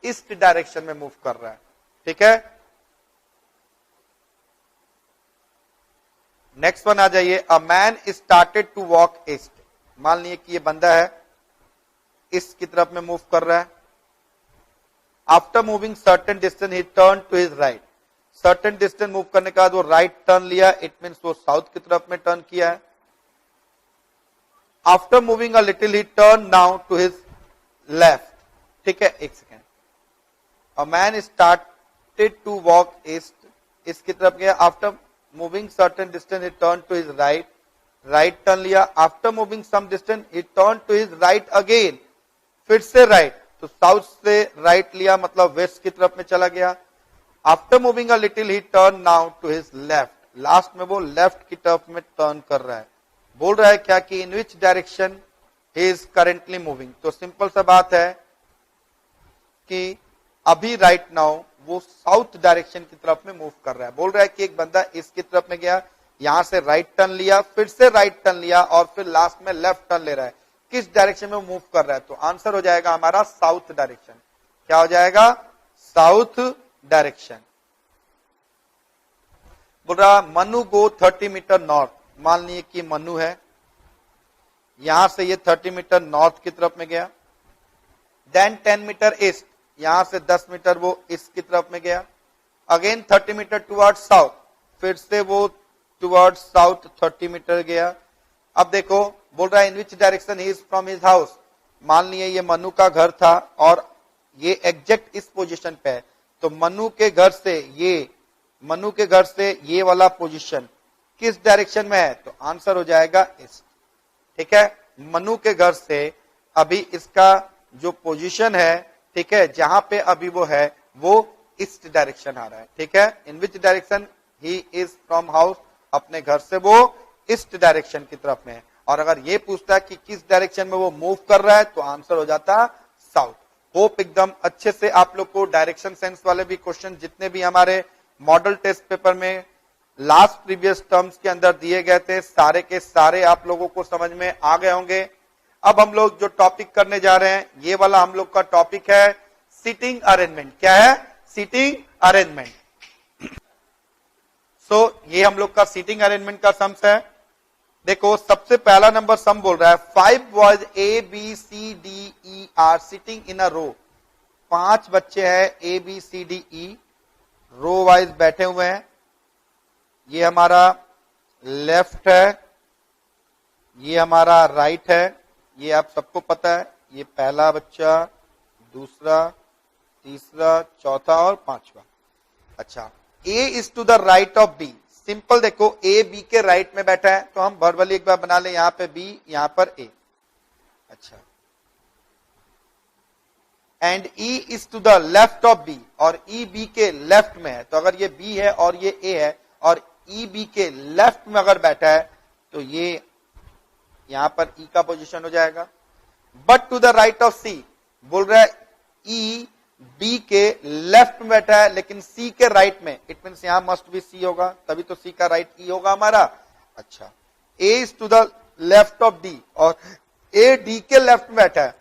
ईस्ट डायरेक्शन में मूव कर रहा है। ठीक है, नेक्स्ट वन आ जाइए। A man started to walk east. मान लीजिए कि ये बंदा है ईस्ट की तरफ में मूव कर रहा है। After moving certain distance he turn to his right. Certain distance move करने के बाद वो राइट टर्न लिया, इट मीन्स वो साउथ की तरफ में टर्न किया है। After moving a little he turn now to his left. ठीक है, एक second. A man started to walk east, इसकी तरफ गया। After moving certain distance he turn to his right, right turn लिया। After moving some distance he turn to his right again, फिर से right, तो साउथ से राइट लिया मतलब वेस्ट की तरफ में चला गया। After moving a little he turn now to his left, last में वो लेफ्ट की तरफ में टर्न कर रहा है। बोल रहा है क्या कि in which direction he is currently moving. तो सिंपल सा बात है कि अभी राइट नाउ वो साउथ डायरेक्शन की तरफ में मूव कर रहा है। बोल रहा है कि एक बंदा इसकी तरफ में गया, यहां से राइट टर्न लिया, फिर से राइट टर्न लिया और फिर लास्ट में लेफ्ट टर्न ले रहा है। किस डायरेक्शन में मूव कर रहा है? तो आंसर हो जाएगा हमारा साउथ डायरेक्शन। क्या हो जाएगा? South direction. बोल रहा मनु गो 30 मीटर नॉर्थ। मान लीजिए कि मनु है, यहां से ये 30 मीटर नॉर्थ की तरफ में गया। देन 10 मीटर ईस्ट, यहां से 10 मीटर वो ईस्ट की तरफ में गया। अगेन 30 मीटर टुवर्ड साउथ, फिर से वो टुवर्ड साउथ 30 मीटर गया। अब देखो बोल रहा है in which direction he is from his house. मान लिए ये मनु का घर था और ये एग्जैक्ट इस पोजीशन पे है, तो मनु के घर से ये वाला पोजीशन किस डायरेक्शन में है? तो आंसर हो जाएगा ईस्ट। ठीक है, मनु के घर से अभी इसका जो पोजीशन है, ठीक है, जहां पे अभी वो है वो ईस्ट डायरेक्शन आ रहा है। ठीक है, in which direction he is from house, अपने घर से वो ईस्ट डायरेक्शन की तरफ में है। और अगर ये पूछता है कि किस डायरेक्शन में वो मूव कर रहा है तो आंसर हो जाता साउथ। होप एकदम अच्छे से आप लोग को डायरेक्शन सेंस वाले भी क्वेश्चन जितने भी हमारे मॉडल टेस्ट पेपर में लास्ट प्रीवियस टर्म्स के अंदर दिए गए थे, सारे के सारे आप लोगों को समझ में आ गए होंगे। अब हम लोग जो टॉपिक करने जा रहे हैं, ये वाला हम लोग का टॉपिक है सीटिंग अरेंजमेंट। क्या है? Seating arrangement. ये हम लोग का सीटिंग अरेंजमेंट का सम्स है। देखो सबसे पहला नंबर सम बोल रहा है 5 boys A B C D E are sitting in a row. 5 बच्चे हैं A B C D E, row wise बैठे हुए हैं। ये हमारा लेफ्ट है, ये हमारा राइट है, ये आप सबको पता है। ये पहला बच्चा, दूसरा, तीसरा, चौथा और पांचवा। अच्छा, A is to the right of B. Simple देखो ए बी के राइट में बैठा है तो हम वर्बली एक बार बना ले, यहां पे बी, यहां पर ए। अच्छा, and E is to the left of B, और ई बी के लेफ्ट में है। तो अगर ये बी है और ये ए है और ई बी के लेफ्ट में अगर बैठा है तो ये यहां पर ई का पोजीशन हो जाएगा। But to the right of C, बोल रहा है ई बी के लेफ्ट में बैठा है लेकिन सी के राइट में, इट मीन्स यहां मस्ट बी सी होगा, तभी तो सी का राइट ई होगा हमारा। अच्छा, A is to the left of D, और ए डी के लेफ्ट में बैठा है।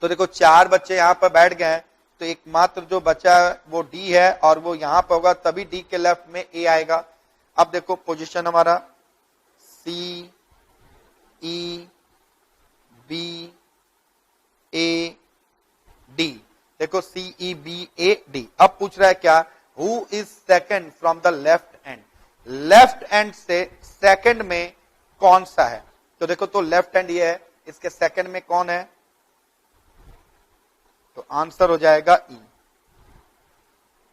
तो देखो 4 बच्चे यहां पर बैठ गए हैं, तो एकमात्र जो बचा है वो डी है और वो यहां पर होगा, तभी डी के लेफ्ट में ए आएगा। अब देखो पोजीशन हमारा सी ई बी ए डी, देखो C E B A D. अब पूछ रहा है क्या? Who is second from the left and. Left and से सेकंड में कौन सा है? तो देखो तो लेफ्ट एंड ये है, इसके सेकंड में कौन है? तो आंसर हो जाएगा E.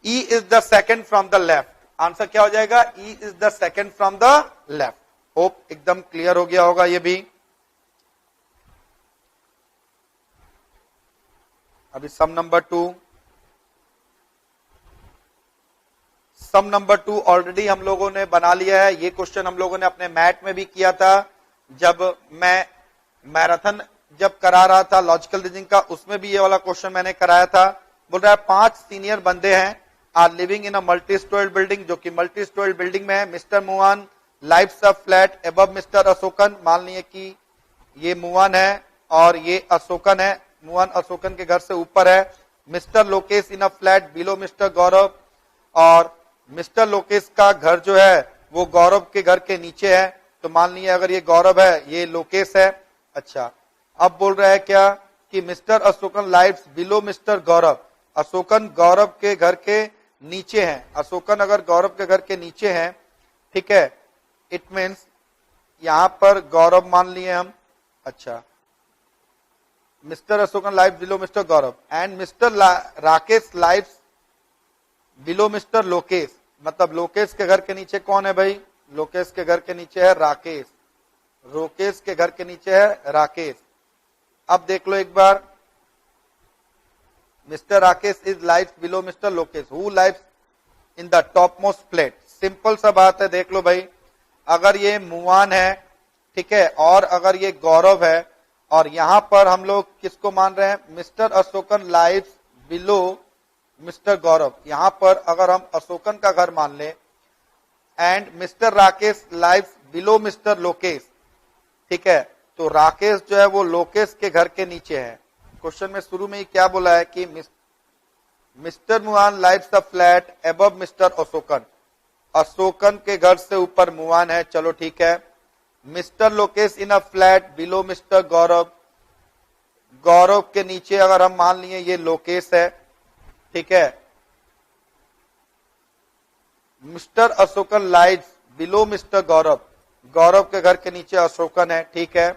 E is the second from the left. Answer क्या हो जाएगा? E is the second from the left. Hope एकदम क्लियर हो गया होगा ये भी। अभी sum number 2। Sum number 2 already हम लोगों ने बना लिया है। ये क्वेश्चन हम लोगों ने अपने मैथ में भी किया था, जब मैं मैराथन जब करा रहा था लॉजिकल रीजनिंग का, उसमें भी ये वाला क्वेश्चन मैंने कराया था। बोल रहा है 5 सीनियर बंदे हैं are living in a multi storeyed building, जो कि मल्टी स्टोर्ड बिल्डिंग में है। Mister Muan lives a flat above mister Ashokan. मान लीजिए कि ये मुआन है और ये अशोकन है। मुआन अशोकन के घर से ऊपर है। Mister Lokesh in a flat below mister Gaurav, और मिस्टर लोकेश का घर जो है वो गौरव के घर के नीचे है, तो मान लीजिए अगर ये गौरव है, ये लोकेश है। अच्छा, अब बोल रहा है क्या कि mister Ashokan lives below mister Gaurav, Ashokan Gaurav के घर के नीचे हैं। अशोकन अगर गौरव के घर के नीचे हैं, ठीक है, इट मीन्स यहां पर गौरव मान लिए हम। अच्छा, mister Ashokan live below mister Gaurav and mister Rakesh live below mister Lokesh, मतलब लोकेश के घर के नीचे कौन है भाई? लोकेश के घर के नीचे है राकेश, लोकेश के घर के नीचे है राकेश। अब देख लो एक बार, mister Rakesh is live below mister Lokesh, who live in the top most flat. Simple सा बात है, देख लो भाई, अगर ये मुआन है, ठीक है, और अगर ये गौरव है, और यहां पर हम लोग किसको मान रहे हैं? Mister Ashokan live below mister Gaurav. यहां पर अगर हम अशोकन का घर मान ले and mister Rakesh live below mister Lokesh, ठीक है, तो राकेश जो है वो लोकेश के घर के नीचे है। क्वेश्चन में शुरू में ही क्या बोला है कि Mr Muan lives the flat above mister Ashokan, Ashokan के घर से ऊपर मुआन है, चलो ठीक है। Mister Lokesh in a flat below mister Gaurav, Gaurav के नीचे अगर हम मान लिए ये लोकेश है, ठीक है। Mr Ashokan lives below mister Gaurav, Gaurav के घर के नीचे अशोकन है, ठीक है।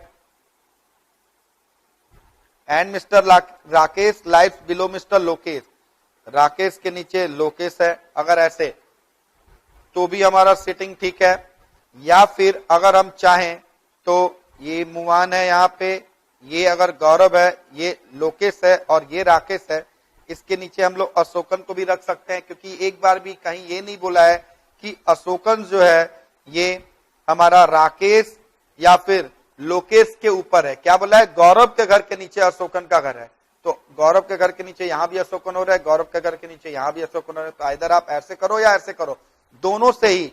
And mister Rakesh lives below mister Lokesh, Rakesh के नीचे लोकेश है। अगर ऐसे तो भी हमारा सेटिंग ठीक है, या फिर अगर हम चाहें तो ये मुआन है यहाँ पे, ये अगर गौरव है, ये लोकेश है और ये राकेश है, इसके नीचे हम लोग अशोकन को भी रख सकते हैं, क्योंकि एक बार भी कहीं ये नहीं बोला है कि अशोकन जो है ये हमारा राकेश या फिर लोकेश के ऊपर है। क्या बोला है? गौरव के घर के नीचे अशोकन का घर है, तो गौरव के घर के नीचे यहां भी अशोकन हो रहा है, गौरव के घर के नीचे यहां भी अशोकन हो रहा है। तो इधर आप ऐसे करो या ऐसे करो, दोनों से ही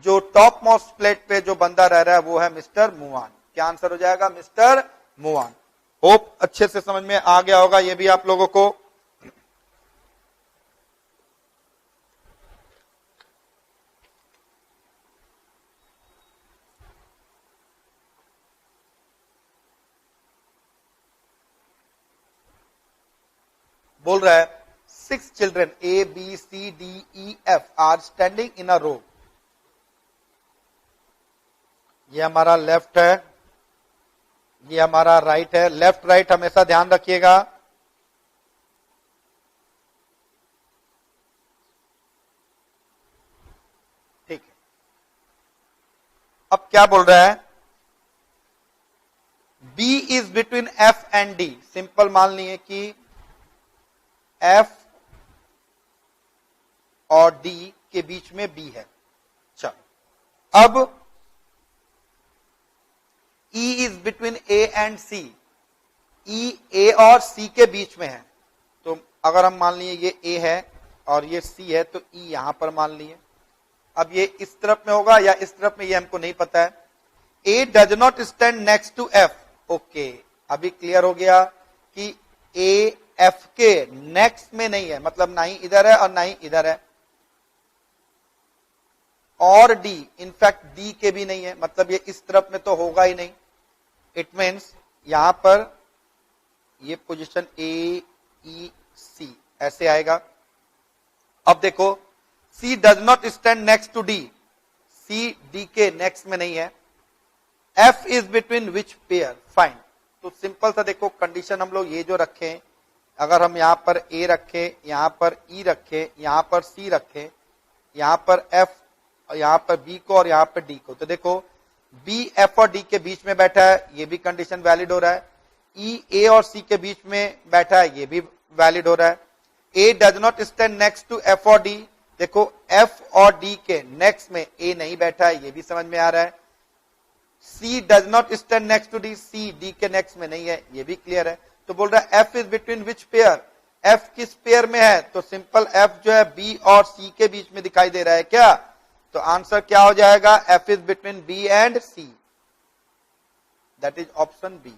जो टॉप मोस्ट प्लेट पे जो बंदा रह रहा है वो है मिस्टर मुआन। क्या आंसर हो जाएगा? Mister Muan. होप अच्छे से समझ में आ गया होगा ये भी आप लोगों को। बोल रहा है 6 children A, B, C, D, E, F are standing in a row. ये हमारा लेफ्ट है, ये हमारा राइट है। लेफ्ट राइट हमेशा ध्यान रखिएगा। ठीक है, अब क्या बोल रहा है? B is between F and D। Simple मान लिए कि F और D के बीच में B है। चलो, अब E is between A and C। E A और C के बीच में है, तो अगर हम मान लिए ये A है और ये C है, तो E यहां पर मान लिए। अब ये इस तरफ में होगा या इस तरफ में, ये हमको नहीं पता है। A does not stand next to F। Okay, अभी क्लियर हो गया कि A F के नेक्स्ट में नहीं है, मतलब ना ही इधर है और ना ही इधर है। और D इनफैक्ट D के भी नहीं है, मतलब ये इस तरफ में तो होगा ही नहीं। इट मीन्स यहां पर ये पोजीशन A, E, C ऐसे आएगा। अब देखो, C does not stand next to D, C D के नेक्स्ट में नहीं है। F is between which pair, fine. तो सिंपल सा देखो, कंडीशन हम लोग ये जो रखें, अगर हम यहां पर A रखें, यहां पर E रखें, यहां पर C रखें, यहां पर F, यहां पर B को और यहां पर D को, तो देखो B F और D के बीच में बैठा है, ये भी कंडीशन वैलिड हो रहा है। E A और C के बीच में बैठा है, ये भी वैलिड हो रहा है। A does not stand next to F और D, देखो F और D के नेक्स्ट में A नहीं बैठा है, ये भी समझ में आ रहा है। C does not stand next to D, C D के नेक्स्ट में नहीं है, ये भी क्लियर है। तो बोल रहा है F is between which pair, F किस पेयर में है? तो सिंपल F जो है B और C के बीच में दिखाई दे रहा है क्या? तो आंसर क्या हो जाएगा? F is between B and C, that is option B।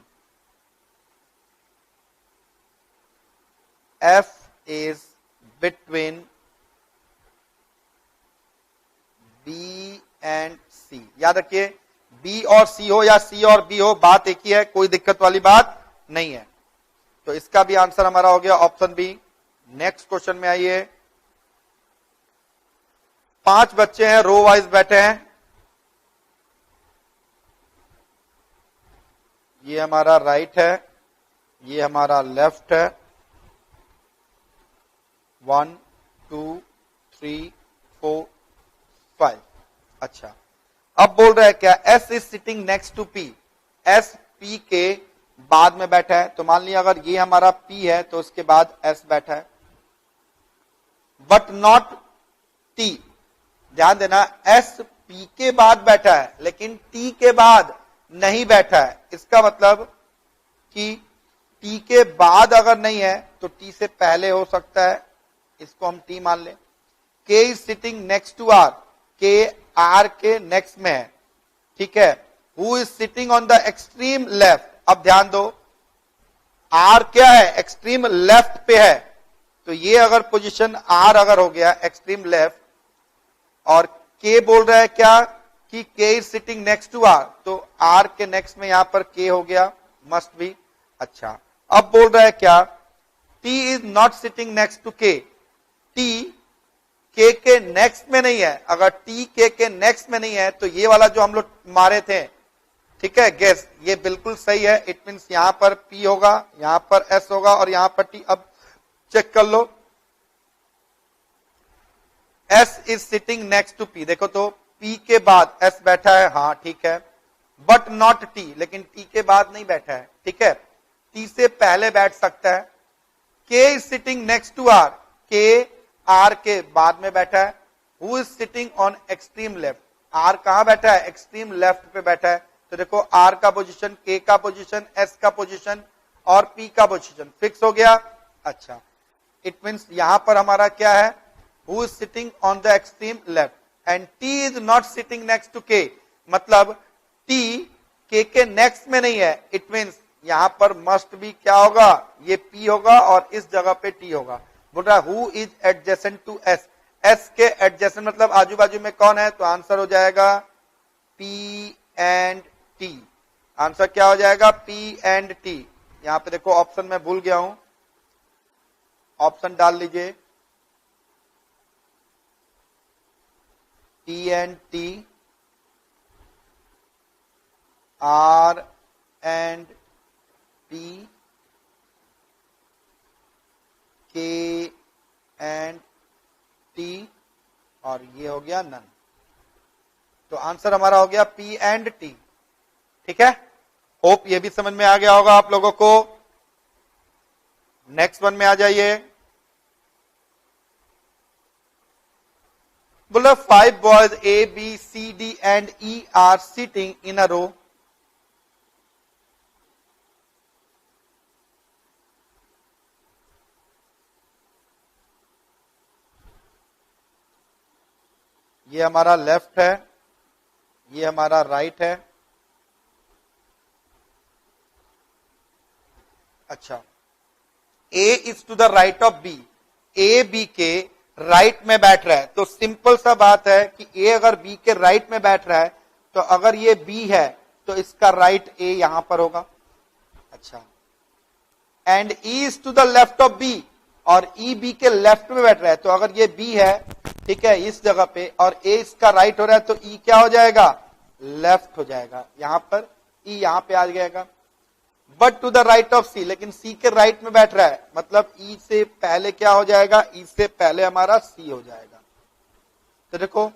F is between B and C। याद रखिए, B और C हो या C और B हो, बात एक ही है, कोई दिक्कत वाली बात नहीं है। तो इसका भी आंसर हमारा हो गया ऑप्शन बी। नेक्स्ट क्वेश्चन में आइए। 5 बच्चे हैं, रो वाइज बैठे हैं। ये हमारा राइट है, ये हमारा लेफ्ट है। 1 2 3 4 5। अच्छा, अब बोल रहा है क्या, S is sitting next to P. S P के बाद में बैठा है। तो मान लिया अगर ये हमारा पी है तो उसके बाद एस बैठा है, बट नॉट टी। ध्यान देना, एस पी के बाद बैठा है लेकिन टी के बाद नहीं बैठा है। इसका मतलब कि टी के बाद अगर नहीं है तो टी से पहले हो सकता है, इसको हम टी मान लें। K is sitting next to R. K R के नेक्स्ट में है, ठीक है। Who is sitting on the extreme left. अब ध्यान दो, आर क्या है, एक्सट्रीम लेफ्ट पे है। तो ये अगर पोजीशन आर अगर हो गया एक्सट्रीम लेफ्ट, और के बोल रहा है क्या कि K is sitting next to R, तो आर के नेक्स्ट में यहां पर के हो गया, मस्ट बी। अच्छा, अब बोल रहा है क्या, T is not sitting next to K. T के नेक्स्ट में नहीं है। अगर टी के नेक्स्ट में नहीं है तो ये वाला जो हम लोग मारे थे, ठीक है, गेस, ये बिल्कुल सही है। इट मींस यहां पर पी होगा, यहां पर एस होगा और यहां पर टी। अब चेक कर लो, S is sitting next to P. देखो तो पी के बाद एस बैठा है, हाँ ठीक है, बट नॉट टी, लेकिन टी के बाद नहीं बैठा है, ठीक है, टी से पहले बैठ सकता है। K is sitting next to R. K R के बाद में बैठा है। Who is sitting on extreme left. R कहां बैठा है, एक्सट्रीम लेफ्ट पे बैठा है। तो देखो आर का पोजीशन, के का पोजीशन, एस का पोजीशन और पी का पोजीशन फिक्स हो गया। अच्छा, इट मींस यहां पर हमारा क्या है, who is sitting on the extreme left and T is not sitting next to K. मतलब टी के नेक्स्ट में नहीं है। इट मींस यहां पर मस्ट भी क्या होगा, ये पी होगा और इस जगह पे टी होगा। बोल रहा है who is adjacent to S. S के एडजेसेंट मतलब आजू बाजू में कौन है, तो आंसर हो जाएगा पी एंड टी। आंसर क्या हो जाएगा, पी एंड टी। यहां पे देखो ऑप्शन में भूल गया हूं, ऑप्शन डाल लीजिए, P and T, R and P, K and T, और ये हो गया नन। तो आंसर हमारा हो गया पी एंड टी, ठीक है। होप ये भी समझ में आ गया होगा आप लोगों को। नेक्स्ट वन में आ जाइए। बोला 5 boys A B C D and E are sitting in a row. ये हमारा लेफ्ट है, ये हमारा राइट है। अच्छा, A is to the right of B. A B के राइट में बैठ रहा है। तो सिंपल सा बात है कि ए अगर बी के राइट में बैठ रहा है तो अगर ये बी है तो इसका राइट ए यहां पर होगा। अच्छा, and E is to the left of B, और ई बी के लेफ्ट में बैठ रहा है। तो अगर ये बी है, ठीक है, इस जगह पे, और ए इसका राइट हो रहा है, तो ई क्या हो जाएगा, लेफ्ट हो जाएगा। यहां पर ई यहां पे आ जाएगा। But to the right of C, लेकिन सी के राइट में बैठ रहा है, मतलब ई से पहले क्या हो जाएगा, ई से पहले हमारा सी हो जाएगा। तो देखो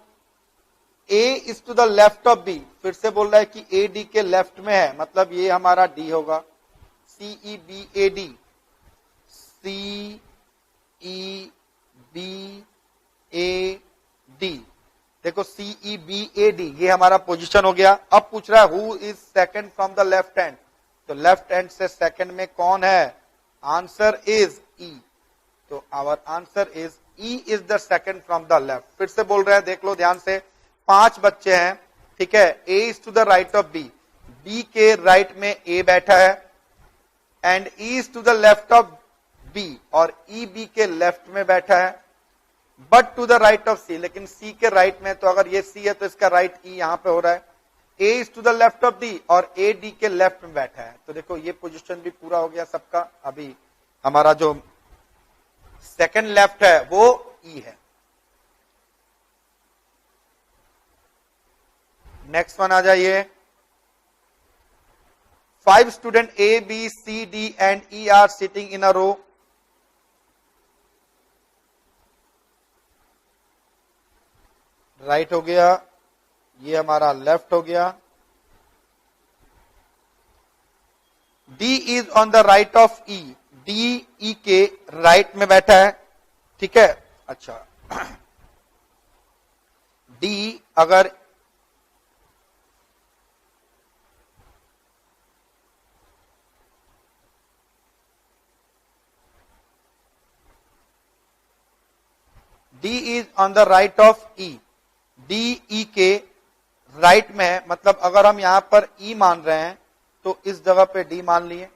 A is to the left of B, फिर से बोल रहा है कि ए डी के लेफ्ट में है, मतलब ये हमारा डी होगा। C E B A D, C E B A D. देखो C E B A D, ये हमारा पोजीशन हो गया। अब पूछ रहा है who is second from the left hand. तो लेफ्ट हैंड से सेकंड में कौन है, आंसर इज ई। तो our answer is E is the second from the left. फिर से बोल रहे हैं, देख लो ध्यान से, 5 बच्चे हैं, ठीक है। A is to the right of B, B के राइट में ए बैठा है, and E is to the left of B और ई बी के लेफ्ट में बैठा है, but to the right of C, लेकिन सी के राइट में, तो अगर ये सी है तो इसका राइट ई यहां पे हो रहा है। A is to the left of D और ए डी के लेफ्ट में बैठा है। तो देखो ये पोजीशन भी पूरा हो गया सबका। अभी हमारा जो सेकंड लेफ्ट है वो ई है। नेक्स्ट वन आ जाइए। 5 student A B C D and E are sitting in a row. Right हो गया, ये हमारा लेफ्ट हो गया। D is on the right of E, D E के राइट में बैठा है, ठीक है। अच्छा, डी अगर D is on the right of E, D E के राइट में है, मतलब अगर हम यहां पर ई मान रहे हैं तो इस जगह पे डी मान लिए।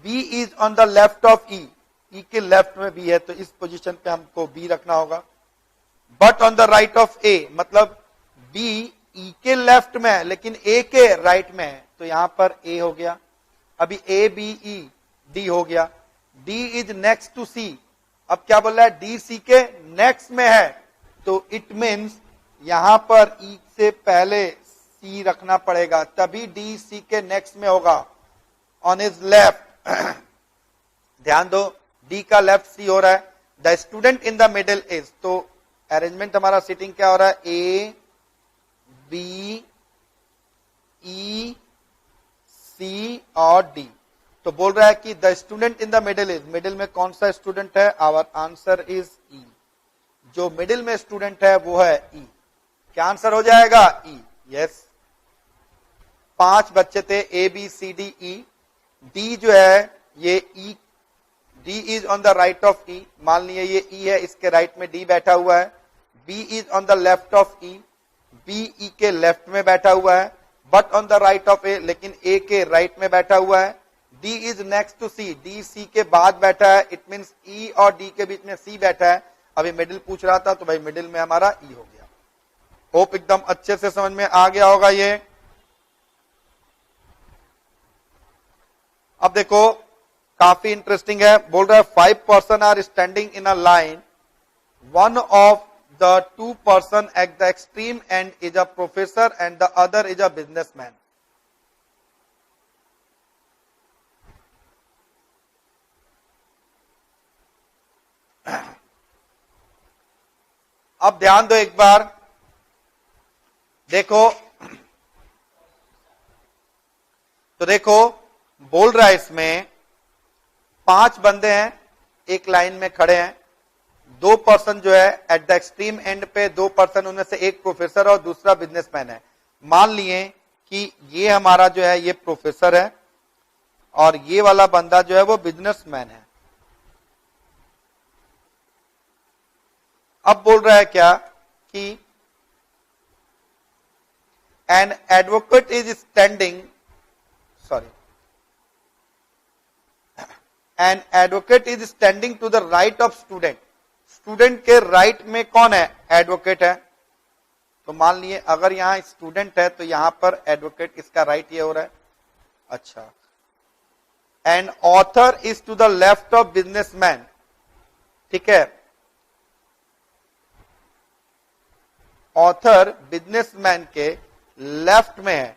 B is on the left of E, E के लेफ्ट में बी है, तो इस पोजीशन पे हमको बी रखना होगा। But on the right of A, मतलब बी ई के लेफ्ट में है लेकिन ए के राइट में है, तो यहां पर ए हो गया। अभी ए बी ई डी हो गया। डी इज नेक्स्ट टू सी, अब क्या बोल रहा है, डी सी के नेक्स्ट में है, तो इट मीन्स यहां पर ई से पहले सी रखना पड़ेगा, तभी डी सी के नेक्स्ट में होगा, ऑन इज लेफ्ट। ध्यान दो, डी का लेफ्ट सी हो रहा है। The student in the middle is, तो अरेंजमेंट हमारा सिटिंग क्या हो रहा है, ए बी ई सी और डी। तो बोल रहा है कि the student in the middle is, middle में कौन सा स्टूडेंट है, आवर आंसर इज ई। जो मिडिल में स्टूडेंट है वो है ई। क्या आंसर हो जाएगा, ई। यस, 5 बच्चे थे, A B C D E. D जो है ये E, D is on the right of E, मान लिए ये ई है, इसके राइट में डी बैठा हुआ है। B is on the left of E, B E के लेफ्ट में बैठा हुआ है, but on the right of A, लेकिन ए के राइट में बैठा हुआ है। D is next to C, D C के बाद बैठा है, इट मीन्स ई और डी के बीच में सी बैठा है। अभी मिडिल पूछ रहा था, तो भाई मिडिल में हमारा ई हो गया। होप एकदम अच्छे से समझ में आ गया होगा ये। अब देखो काफी इंटरेस्टिंग है, बोल रहा है 5 person are standing in a line, one of the 2 person at the extreme end is a professor and the other is a businessman. अब ध्यान दो एक बार, देखो तो देखो बोल रहा है इसमें 5 बंदे हैं, एक लाइन में खड़े हैं। 2 पर्सन जो है एट द एक्सट्रीम एंड पे, 2 पर्सन उनमें से एक प्रोफेसर और दूसरा बिजनेसमैन है। मान लिए कि ये हमारा जो है ये प्रोफेसर है और ये वाला बंदा जो है वो बिजनेसमैन है। अब बोल रहा है क्या कि an advocate is standing, sorry, an advocate is standing to the right of student, student के राइट में कौन है, एडवोकेट है। तो मान लिए अगर यहां स्टूडेंट है तो यहां पर एडवोकेट, इसका राइट ये हो रहा है। अच्छा, an author is to the left of businessman, ठीक है, ऑथर बिजनेसमैन के लेफ्ट में है।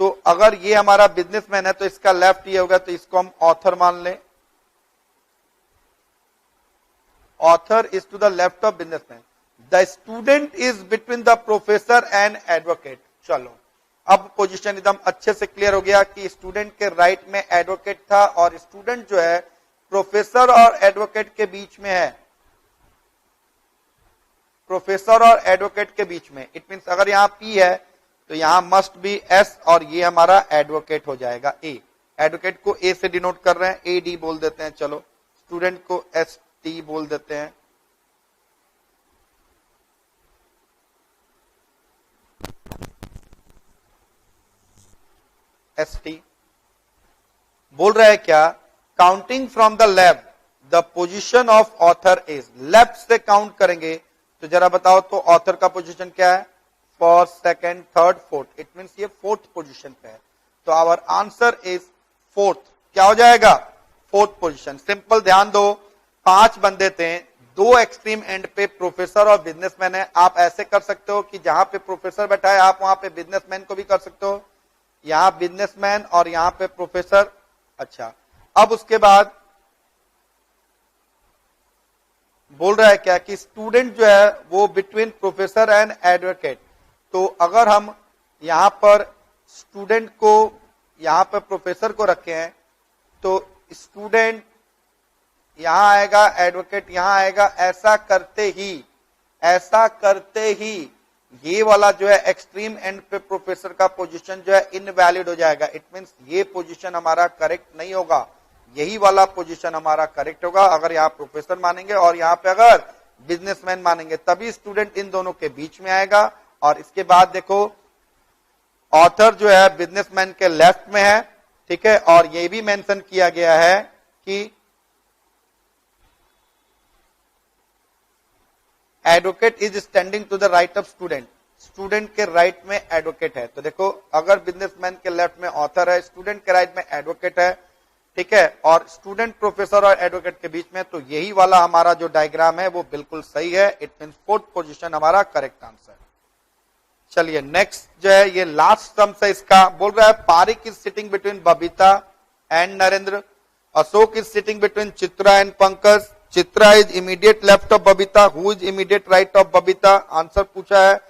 तो अगर ये हमारा बिजनेसमैन है तो इसका लेफ्ट ये होगा, तो इसको हम ऑथर मान लें। Author is to the left of businessman, the student is between the professor and advocate. चलो अब पोजीशन एकदम अच्छे से क्लियर हो गया कि स्टूडेंट के राइट में एडवोकेट था और स्टूडेंट जो है प्रोफेसर और एडवोकेट के बीच में है, प्रोफेसर और एडवोकेट के बीच में। इट मींस अगर यहां पी है तो यहां मस्ट बी एस और ये हमारा एडवोकेट हो जाएगा ए। एडवोकेट को ए से डिनोट कर रहे हैं, ए डी बोल देते हैं, चलो स्टूडेंट को एस टी बोल देते हैं। एस टी बोल रहा है क्या counting from the left the position of author is, left से काउंट करेंगे तो जरा बताओ तो ऑथर का पोजीशन क्या है, first, second, third, fourth, it means ये फोर्थ पोजीशन पे है, तो आवर आंसर इज फोर्थ। क्या हो जाएगा, फोर्थ पोजीशन। सिंपल, ध्यान दो, 5 बंदे थे, 2 एक्सट्रीम एंड पे प्रोफेसर और बिजनेसमैन है। आप ऐसे कर सकते हो कि जहां पे प्रोफेसर बैठा है आप वहां पे बिजनेसमैन को भी कर सकते हो, यहां बिजनेसमैन और यहां पे प्रोफेसर। अच्छा, अब उसके बाद बोल रहा है क्या कि स्टूडेंट जो है वो बिटवीन प्रोफेसर एंड एडवोकेट, तो अगर हम यहां पर स्टूडेंट को यहां पर प्रोफेसर को रखे हैं तो स्टूडेंट यहां आएगा, एडवोकेट यहां आएगा, ऐसा करते ही ये वाला जो है एक्सट्रीम एंड पे प्रोफेसर का पोजीशन जो है इनवैलिड हो जाएगा। इट मींस ये पोजीशन हमारा करेक्ट नहीं होगा, यही वाला पोजीशन हमारा करेक्ट होगा अगर यहाँ प्रोफेसर मानेंगे और यहाँ पे अगर बिजनेसमैन मानेंगे, तभी स्टूडेंट इन दोनों के बीच में आएगा। और इसके बाद देखो ऑथर जो है बिजनेसमैन के लेफ्ट में है, ठीक है, और ये भी मेंशन किया गया है कि advocate is standing to the right of student, student के राइट में एडवोकेट है। तो देखो अगर बिजनेसमैन के लेफ्ट में ऑथर है, स्टूडेंट के राइट में एडवोकेट है, ठीक है, और स्टूडेंट प्रोफेसर और एडवोकेट के बीच में, तो यही वाला हमारा जो डायग्राम है वो बिल्कुल सही है। इट मींस फोर्थ पोजीशन हमारा करेक्ट आंसर। चलिए नेक्स्ट जो है ये लास्ट टर्म है इसका, बोल रहा है Parik is sitting between Babita and Narendra, Ashok is sitting between Chitra and Pankaj, Chitra is immediate left of Babita, who is immediate right of Babita. Answer पूछा है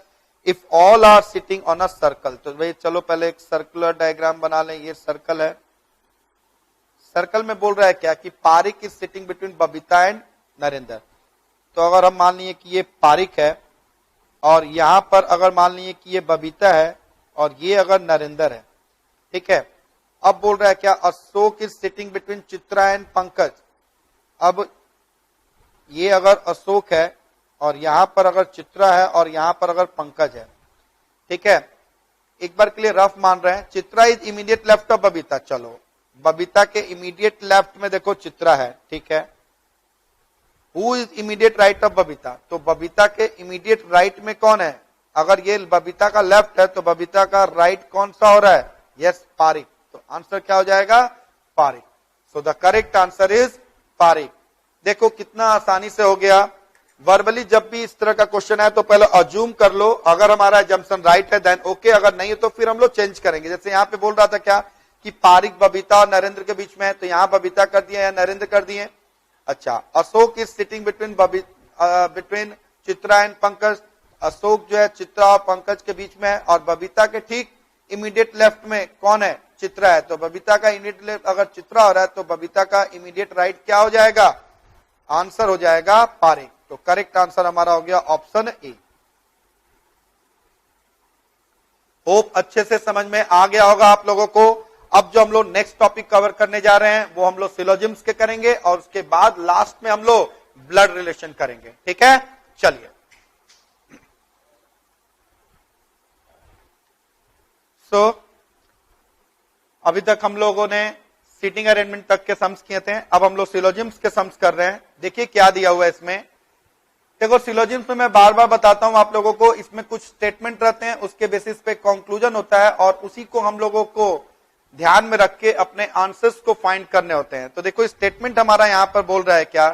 if all are sitting on a circle. तो भाई चलो पहले एक सर्कुलर डायग्राम बना लें, ये सर्कल है, सर्कल में बोल रहा है क्या कि Parik is sitting between Babita and Narendra. तो अगर हम मान लिए कि ये पारिक है और यहां पर अगर मान लिए कि ये बबीता है और ये अगर नरेंद्र है, ठीक है, अब बोल रहा है क्या Ashok is sitting between Chitra and Pankaj. अब ये अगर अशोक है और यहां पर अगर चित्रा है और यहां पर अगर पंकज है, ठीक है, एक बार के लिए रफ मान रहे हैं, Chitra is immediate left of Babita, चलो बबीता के इमीडिएट लेफ्ट में देखो चित्रा है, ठीक है, who is immediate right of Babita, तो बबीता के इमीडिएट राइट में कौन है, अगर ये बबीता का लेफ्ट है तो बबीता का राइट कौन सा हो रहा है, यस पारिक, तो आंसर क्या हो जाएगा Parik. So the correct answer is Parik. देखो कितना आसानी से हो गया। वर्बली जब भी इस तरह का क्वेश्चन है तो पहले अज्यूम कर लो, अगर हमारा जम्पसन राइट है देन ओके, अगर नहीं है तो फिर हम लोग चेंज करेंगे। जैसे यहाँ पे बोल रहा था क्या कि पारिक बबीता और नरेंद्र के बीच में है, तो यहां बबीता कर दिए या नरेंद्र कर दिए। अच्छा, Ashok is sitting between Chitra and Pankaj, Ashok जो है चित्रा और पंकज के बीच में है, और बबीता के ठीक इमीडिएट लेफ्ट में कौन है, चित्रा है, तो बबीता का इमीडिएट लेफ्ट अगर चित्रा हो रहा है तो बबीता का इमीडिएट राइट क्या हो जाएगा, आंसर हो जाएगा पारिक। तो करेक्ट आंसर हमारा हो गया ऑप्शन ए। होप अच्छे से समझ में आ गया होगा आप लोगों को। अब जो हम लोग नेक्स्ट टॉपिक कवर करने जा रहे हैं वो हम लोग सिलोजिम्स के करेंगे और उसके बाद लास्ट में हम लोग ब्लड रिलेशन करेंगे, ठीक है। चलिए अभी तक हम लोगों ने सीटिंग अरेंजमेंट तक के सम्स किए थे, अब हम लोग सिलोजिम्स के सम्स कर रहे हैं। देखिए क्या दिया हुआ है इसमें, देखो सिलोजिम्स में मैं बार बार बताता हूं आप लोगों को, इसमें कुछ स्टेटमेंट रहते हैं, उसके बेसिस पे कंक्लूजन होता है और उसी को हम लोगों को ध्यान में रख के अपने आंसर्स को फाइंड करने होते हैं। तो देखो स्टेटमेंट हमारा यहां पर बोल रहा है क्या,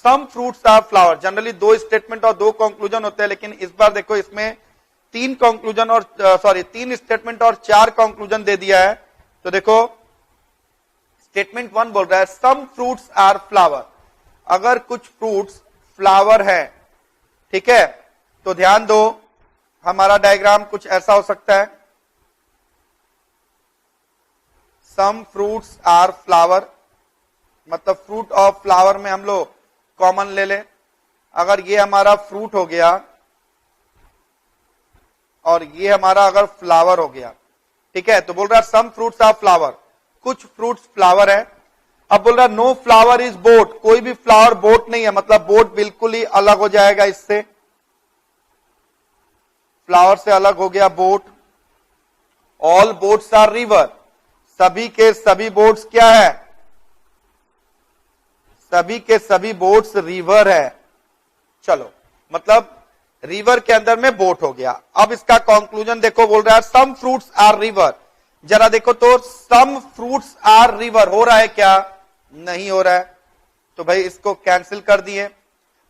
some fruits are flower. Generally 2 statement और 2 कंक्लूजन होते हैं, लेकिन इस बार देखो इसमें 3 कंक्लूजन और 3 स्टेटमेंट और 4 कंक्लूजन दे दिया है। तो देखो स्टेटमेंट 1 बोल रहा है सम फ्रूट्स आर फ्लावर, अगर कुछ फ्रूट्स फ्लावर है, ठीक है, तो ध्यान दो हमारा डायग्राम कुछ ऐसा हो सकता है, सम फ्रूट्स आर फ्लावर, मतलब फ्रूट ऑफ फ्लावर में हम लोग कॉमन ले ले। अगर ये हमारा फ्रूट हो गया और ये हमारा अगर फ्लावर हो गया, ठीक है, तो बोल रहा है सम फ्रूट्स आर फ्लावर, कुछ फ्रूट्स फ्लावर है। अब बोल रहा है नो फ्लावर इज बोट, कोई भी फ्लावर बोट नहीं है, मतलब बोट बिल्कुल ही अलग हो जाएगा इससे, फ्लावर से अलग हो गया boat. All boats are river, सभी के सभी बोट्स क्या है, सभी के सभी बोट्स रिवर है। चलो, मतलब रिवर के अंदर में बोट हो गया। अब इसका कंक्लूजन देखो, बोल रहा है सम फ्रूट्स आर रिवर। जरा देखो तो सम फ्रूट्स आर रिवर हो रहा है क्या? नहीं हो रहा है, तो भाई इसको कैंसिल कर दिए।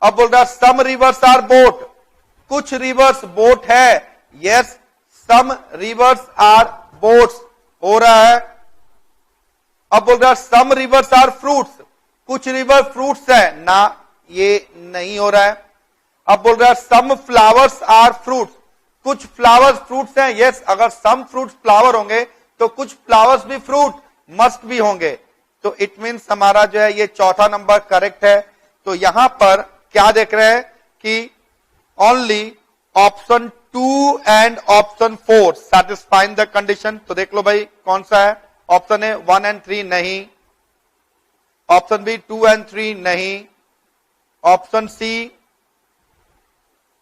अब बोल रहा है सम रिवर्स आर बोट, कुछ रिवर्स बोट है। Yes, some rivers are boats हो रहा है। अब बोल रहा है सम रिवर्स आर फ्रूट्स, कुछ रिवर फ्रूट्स है ना, ये नहीं हो रहा है। अब बोल रहा है सम फ्लावर्स आर फ्रूट्स, कुछ फ्लावर्स फ्रूट्स हैं। यस, अगर सम फ्रूट्स फ्लावर होंगे तो कुछ फ्लावर्स भी फ्रूट मस्ट भी होंगे, तो इट मीन्स हमारा जो है ये चौथा नंबर करेक्ट है। तो यहां पर क्या देख रहे हैं कि only option 2 and option 4 satisfying the condition. तो देख लो भाई कौन सा है। ऑप्शन ए 1 एंड 3 नहीं, ऑप्शन बी 2 एंड 3 नहीं, option C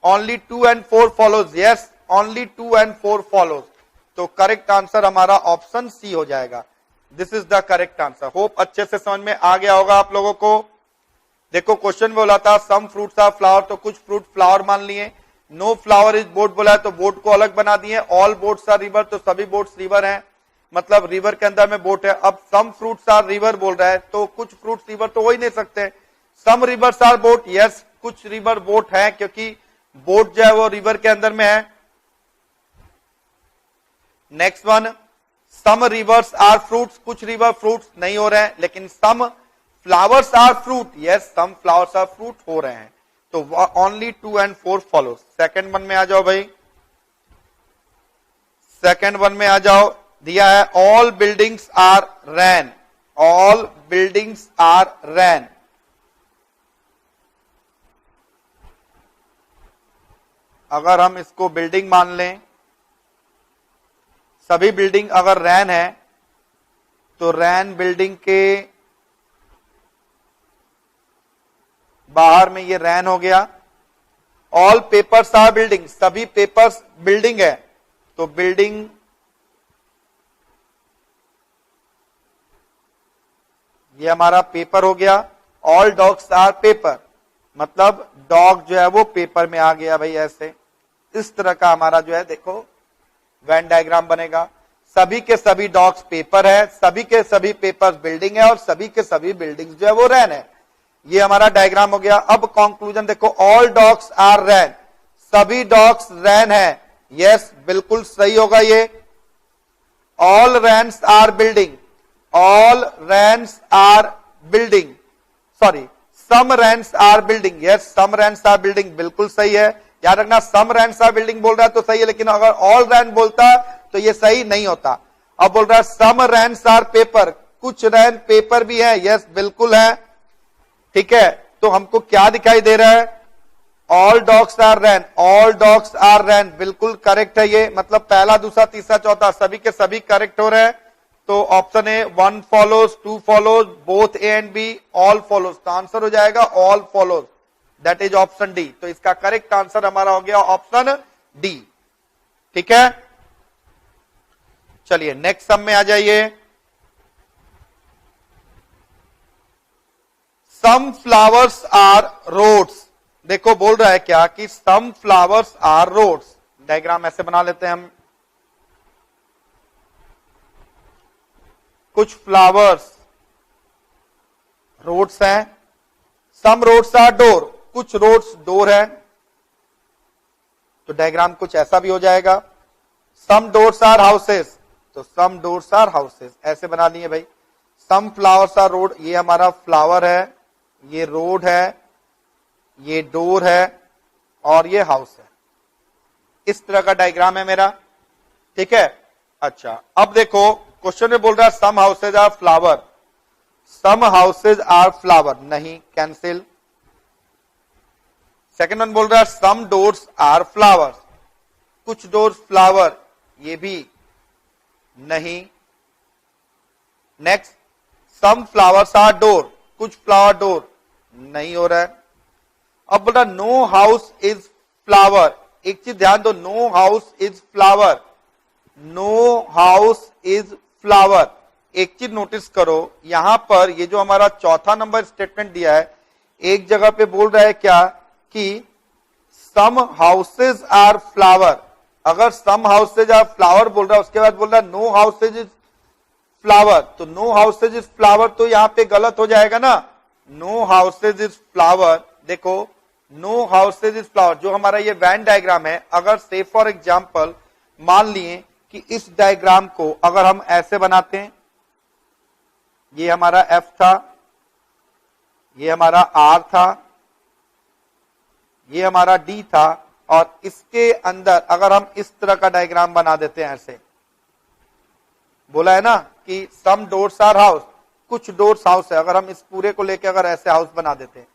only 2 and 4 follows. Yes, only 2 and 4 follows. तो करेक्ट आंसर हमारा ऑप्शन सी हो जाएगा। This is the correct answer. Hope अच्छे से समझ में आ गया होगा आप लोगों को। देखो क्वेश्चन बोला था सम फ्रूट्स आर फ्लावर, तो कुछ फ्रूट फ्लावर मान लिए। नो फ्लावर इज बोट बोला है तो बोट को अलग बना दिए। ऑल बोट्स आर रिवर, तो सभी बोट्स रिवर हैं, मतलब रिवर के अंदर में बोट है। अब सम फ्रूट्स आर रिवर बोल रहा है तो कुछ फ्रूट्स रिवर तो हो ही नहीं सकते। सम रिवर्स आर बोट, यस कुछ रिवर बोट है क्योंकि बोट जो है वो रिवर के अंदर में है। Next one, some rivers are fruits, कुछ रिवर फ्रूट्स नहीं हो रहे हैं, लेकिन some flowers are fruit, yes some flowers are fruit हो रहे हैं। तो only 2 and 4 follow. Second one में आ जाओ भाई, सेकेंड वन में आ जाओ। दिया है all buildings are rain, all buildings are rain. अगर हम इसको बिल्डिंग मान लें, सभी बिल्डिंग अगर रैन है तो रैन बिल्डिंग के बाहर में ये रैन हो गया। ऑल पेपर्स आर बिल्डिंग, सभी पेपर्स बिल्डिंग है तो बिल्डिंग ये हमारा पेपर हो गया। ऑल डॉग्स आर पेपर, मतलब डॉग जो है वो पेपर में आ गया भाई। ऐसे इस तरह का हमारा जो है देखो वेन डायग्राम बनेगा। सभी के सभी डॉग्स पेपर है, सभी के सभी पेपर्स बिल्डिंग है और सभी के सभी बिल्डिंग्स जो है वो रैन है। ये हमारा डायग्राम हो गया। अब कंक्लूजन देखो, ऑल डॉग्स आर रैन, सभी डॉग्स रैन है। यस बिल्कुल सही होगा ये। All rains are building, all rains are building, sorry some rains are building. Yes some rains are building बिल्कुल सही है। याद रखना सम रैन्स आर बिल्डिंग बोल रहा है तो सही है, लेकिन अगर ऑल रैन बोलता तो ये सही नहीं होता। अब बोल रहा है सम रैन्स आर पेपर, कुछ रैन पेपर भी है। यस बिल्कुल है, ठीक है। तो हमको क्या दिखाई दे रहा है? All dogs are rain, all dogs are rain बिल्कुल करेक्ट है ये। मतलब पहला दूसरा तीसरा चौथा सभी के सभी करेक्ट हो रहे हैं। तो option A 1 follows, 2 follows, both A and B, all follows. तो आंसर हो जाएगा all follows, that is option D. तो इसका करेक्ट आंसर हमारा हो गया ऑप्शन डी, ठीक है। चलिए नेक्स्ट सम में आ जाइए। सम फ्लावर्स आर रोड्स, देखो बोल रहा है क्या कि some flowers are roads. Diagram ऐसे बना लेते हैं हम। कुछ फ्लावर्स रोड्स हैं, सम रोड्स आर डोर, कुछ रोड्स डोर है। तो डायग्राम कुछ ऐसा भी हो जाएगा। सम डोर्स आर हाउसेस, तो सम डोर्स आर हाउसेस ऐसे बना लिए भाई। सम फ्लावर्स आर रोड, ये हमारा फ्लावर है, ये रोड है, ये डोर है और ये हाउस है। इस तरह का डायग्राम है मेरा, ठीक है। अच्छा अब देखो क्वेश्चन में बोल रहा है some houses are flower, some houses are flower, नहीं कैंसिल। सेकेंड वन बोल रहा है सम डोर्स आर फ्लावर्स, कुछ डोर्स फ्लावर, ये भी नहीं। Next some flowers are door, कुछ फ्लावर डोर, नहीं हो रहा है। अब बोल रहा नो हाउस इज फ्लावर, एक चीज ध्यान दो, no house is flower, no house is flower, एक चीज नोटिस करो, यहां पर ये जो हमारा चौथा नंबर स्टेटमेंट दिया है, एक जगह पे बोल रहा है क्या कि सम हाउसेज आर फ्लावर। अगर सम हाउसेज आर फ्लावर बोल रहा है, उसके बाद बोल रहा है नो हाउसेज इज फ्लावर, तो नो हाउसेज इज फ्लावर तो यहां पे गलत हो जाएगा ना। नो हाउसेज इज फ्लावर, देखो नो हाउसेज इज फ्लावर, जो हमारा ये वैन डायग्राम है, अगर से फॉर एग्जाम्पल मान लिए कि इस डायग्राम को अगर हम ऐसे बनाते हैं, ये हमारा एफ था, ये हमारा आर था, ये हमारा डी था, और इसके अंदर अगर हम इस तरह का डायग्राम बना देते हैं, ऐसे बोला है ना कि सम डोर्स आर हाउस, कुछ डोर्स हाउस है, अगर हम इस पूरे को लेके अगर ऐसे हाउस बना देते हैं,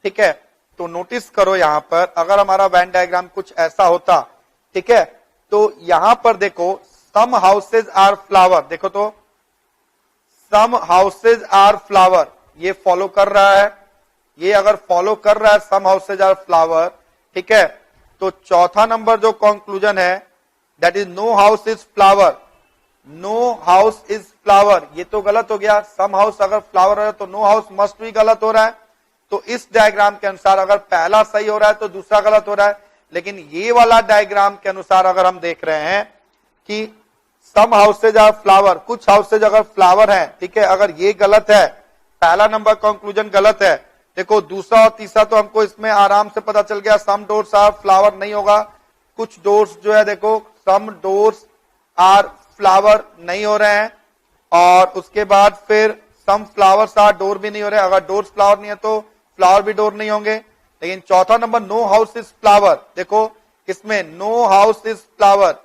ठीक है, तो नोटिस करो यहां पर अगर हमारा वैन डायग्राम कुछ ऐसा होता, ठीक है, तो यहां पर देखो सम हाउसेज आर फ्लावर, देखो तो सम हाउसेज आर फ्लावर, ये फॉलो कर रहा है, ये अगर फॉलो कर रहा है सम हाउसेज आर फ्लावर, ठीक है, तो चौथा नंबर जो कंक्लूजन है that is no house is flower, no house is flower, ये तो गलत हो गया। सम हाउस अगर फ्लावर हो रहा है तो नो हाउस मस्ट भी गलत हो रहा है। तो इस डायग्राम के अनुसार अगर पहला सही हो रहा है तो दूसरा गलत हो रहा है, लेकिन ये वाला डायग्राम के अनुसार अगर हम देख रहे हैं कि सम हाउसेज आर फ्लावर, कुछ हाउसेज अगर फ्लावर है, ठीक है, अगर ये गलत है, पहला नंबर कंक्लूजन गलत है। देखो दूसरा और तीसरा तो हमको इसमें आराम से पता चल गया, सम डोर्स आर फ्लावर नहीं होगा, कुछ डोर्स जो है देखो सम डोर्स आर फ्लावर नहीं हो रहे हैं, और उसके बाद फिर सम फ्लावर्स आर डोर भी नहीं हो रहे, अगर डोर्स फ्लावर नहीं है तो फ्लावर भी डोर नहीं होंगे। लेकिन चौथा number no house is flower, देखो इसमें no house is flower,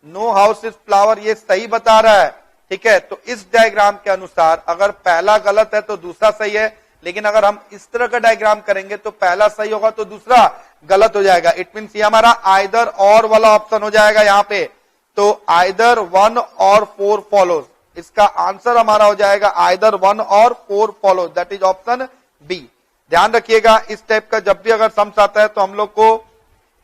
no house is flower ये सही बता रहा है, ठीक है, तो इस डायग्राम के अनुसार अगर पहला गलत है तो दूसरा सही है, लेकिन अगर हम इस तरह का डायग्राम करेंगे तो पहला सही होगा तो दूसरा गलत हो जाएगा। इट मींस ये हमारा आइदर और वाला ऑप्शन हो जाएगा यहां पे, तो आइदर 1 और 4 फॉलोज, इसका आंसर हमारा हो जाएगा आइदर 1 और 4 follows, that is option B. ध्यान रखिएगा इस टाइप का जब भी अगर सम्स आता है तो हम लोग को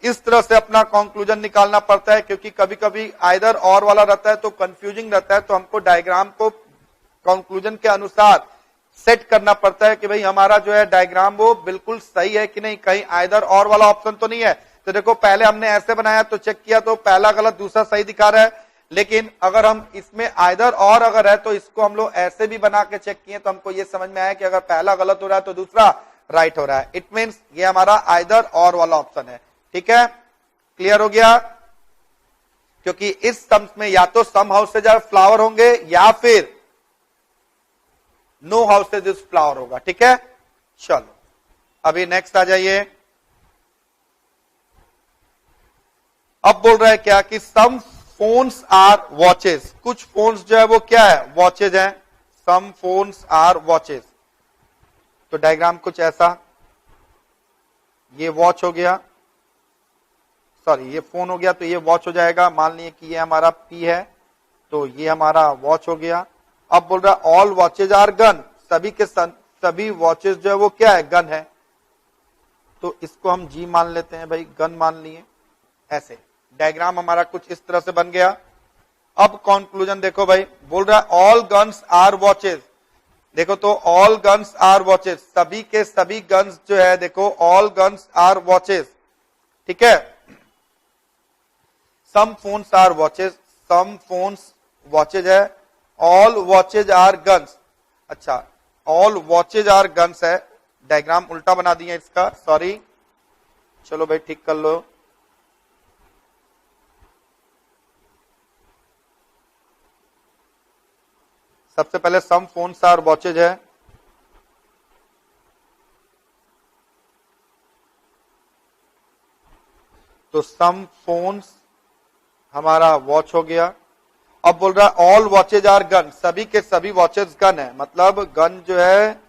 इस तरह से अपना कंक्लूजन निकालना पड़ता है, क्योंकि कभी कभी आइदर और वाला रहता है तो कंफ्यूजिंग रहता है, तो हमको डायग्राम को कंक्लूजन के अनुसार सेट करना पड़ता है कि भाई हमारा जो है डायग्राम वो बिल्कुल सही है कि नहीं, कहीं आइदर और वाला ऑप्शन तो नहीं है। तो देखो पहले हमने ऐसे बनाया तो चेक किया तो पहला गलत दूसरा सही दिखा रहा है, लेकिन अगर हम इसमें आइदर और अगर है तो इसको हम लोग ऐसे भी बना के चेक किए तो हमको ये समझ में आया कि अगर पहला गलत हो रहा है तो दूसरा राइट हो रहा है। इट मीन्स ये हमारा आइदर और वाला ऑप्शन है, ठीक है, क्लियर हो गया। क्योंकि इस सम्स में या तो सम हाउसेज आर फ्लावर होंगे या फिर नो हाउसेज इज फ्लावर होगा, ठीक है। चलो अभी नेक्स्ट आ जाइए। अब बोल रहा है क्या कि सम फोन्स आर वॉचेस, कुछ फोन्स जो है वो क्या है, वॉचेज हैं, सम फोन्स आर वॉचेस। तो डायग्राम कुछ ऐसा, ये वॉच हो गया, सॉरी ये फोन हो गया तो ये वॉच हो जाएगा। मान लिए कि ये हमारा पी है तो ये हमारा वॉच हो गया। अब बोल रहा है ऑल वॉचेज आर गन, सभी के सभी वॉचेज जो है वो क्या है, गन है, तो इसको हम जी मान लेते हैं भाई, गन मान लिए। ऐसे डायग्राम हमारा कुछ इस तरह से बन गया। अब कंक्लूजन देखो भाई, बोल रहा है ऑल गन्स आर वॉचेज, देखो तो ऑल गन्स आर वॉचेज, सभी के सभी गन्स जो है देखो ऑल गन्स आर वॉचेज, ठीक है। Some phones are watches, some phones watches है, ऑल वॉचेज आर गन्स, अच्छा ऑल वॉचेज आर गन्स है, डायग्राम उल्टा बना दिया इसका, सॉरी, चलो भाई ठीक कर लो। सबसे पहले सम फोन्स आर वॉचेज है, तो सम फोन्स हमारा वॉच हो गया। अब बोल रहा है ऑल वॉचेज आर गन, सभी के सभी वॉचेज गन है, मतलब गन जो है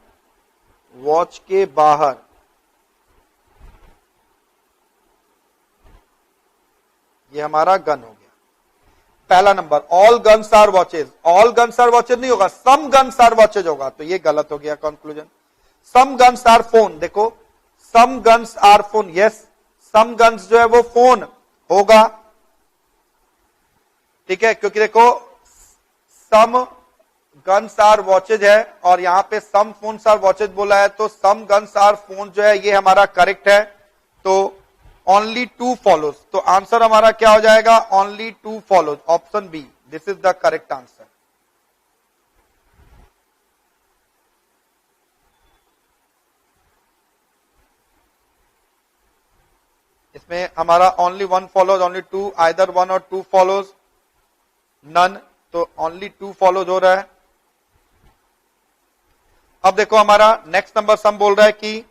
वॉच के बाहर, ये हमारा गन हो गया। पहला number all guns are watches, all guns are watches नहीं होगा, सम गन्स आर वॉचेज होगा, तो ये गलत हो गया conclusion. Some guns are phone, देखो some guns are phone, yes some guns जो है वो फोन होगा, ठीक है, क्योंकि देखो सम गन्स आर वॉचेज है और यहां पे सम फोन्स आर वॉचेज बोला है, तो सम गन्स आर फोन जो है ये हमारा करेक्ट है। तो ओनली 2 फॉलोज, तो आंसर हमारा क्या हो जाएगा? Only 2 follows, option B, this is the correct answer. इसमें हमारा ओनली 1 फॉलोज, ओनली 2, आइदर 1 और 2 फॉलोज, नन, तो ओनली 2 फॉलोज हो रहा है। अब देखो हमारा नेक्स्ट नंबर सम बोल रहा है कि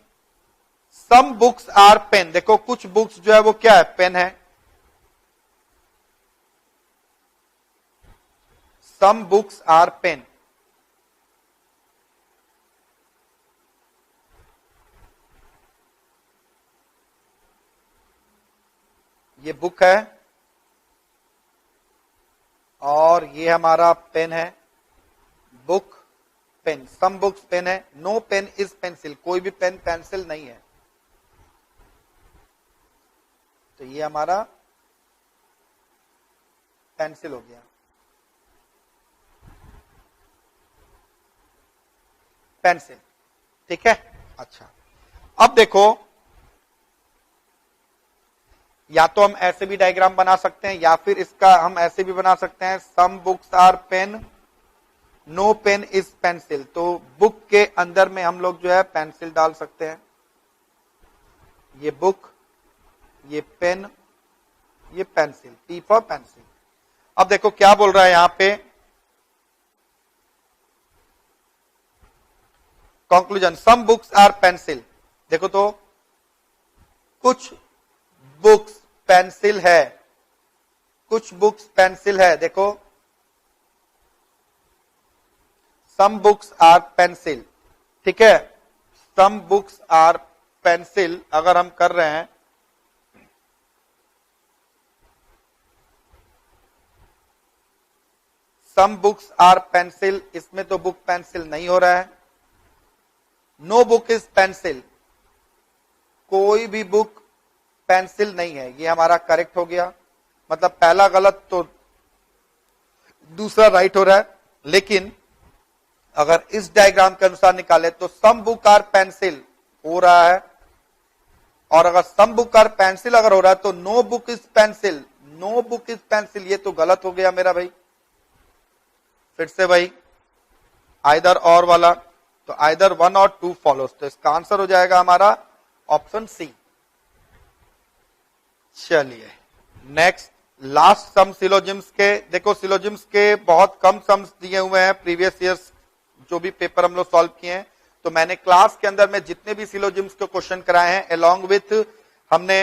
सम बुक्स आर पेन। देखो कुछ बुक्स जो है वो क्या है? पेन है। सम बुक्स आर पेन, ये बुक है और ये हमारा पेन है। Book, pen, some books pen है। नो पेन इज पेंसिल, कोई भी पेन पेंसिल नहीं है। तो ये हमारा पेंसिल हो गया, पेंसिल, ठीक है। अच्छा, अब देखो या तो हम ऐसे भी डायग्राम बना सकते हैं या फिर इसका हम ऐसे भी बना सकते हैं, some books are pen, no pen is pencil. तो बुक के अंदर में हम लोग जो है पेंसिल डाल सकते हैं। ये बुक, ये पेन, ये पेंसिल, पी फॉर पेंसिल। अब देखो क्या बोल रहा है यहां पे, conclusion, some books are pencil. देखो तो कुछ बुक्स पेंसिल है, कुछ बुक्स पेंसिल है। देखो सम बुक्स आर पेंसिल, ठीक है। सम बुक्स आर पेंसिल अगर हम कर रहे हैं, सम बुक्स आर पेंसिल, इसमें तो बुक पेंसिल नहीं हो रहा है। नो बुक इज पेंसिल, कोई भी बुक पेंसिल नहीं है, ये हमारा करेक्ट हो गया। मतलब पहला गलत तो दूसरा राइट हो रहा है। लेकिन अगर इस डायग्राम के अनुसार निकाले तो सम बुक आर पेंसिल हो रहा है, और अगर सम बुक आर पेंसिल अगर हो रहा है तो no book is pencil, no book is pencil, ये तो गलत हो गया मेरा भाई। फिर से भाई आइदर और वाला, तो आइदर 1 और 2 फॉलोज, तो इसका आंसर हो जाएगा हमारा ऑप्शन सी। चलिए नेक्स्ट, लास्ट सम सिलोजिम्स के। देखो सिलोजिम्स के बहुत कम सम्स दिए हुए हैं प्रीवियस ईयर्स जो भी पेपर हम लोग सॉल्व किए हैं। तो मैंने क्लास के अंदर में जितने भी सिलोजिम्स के क्वेश्चन कराए हैं, अलोंग विथ हमने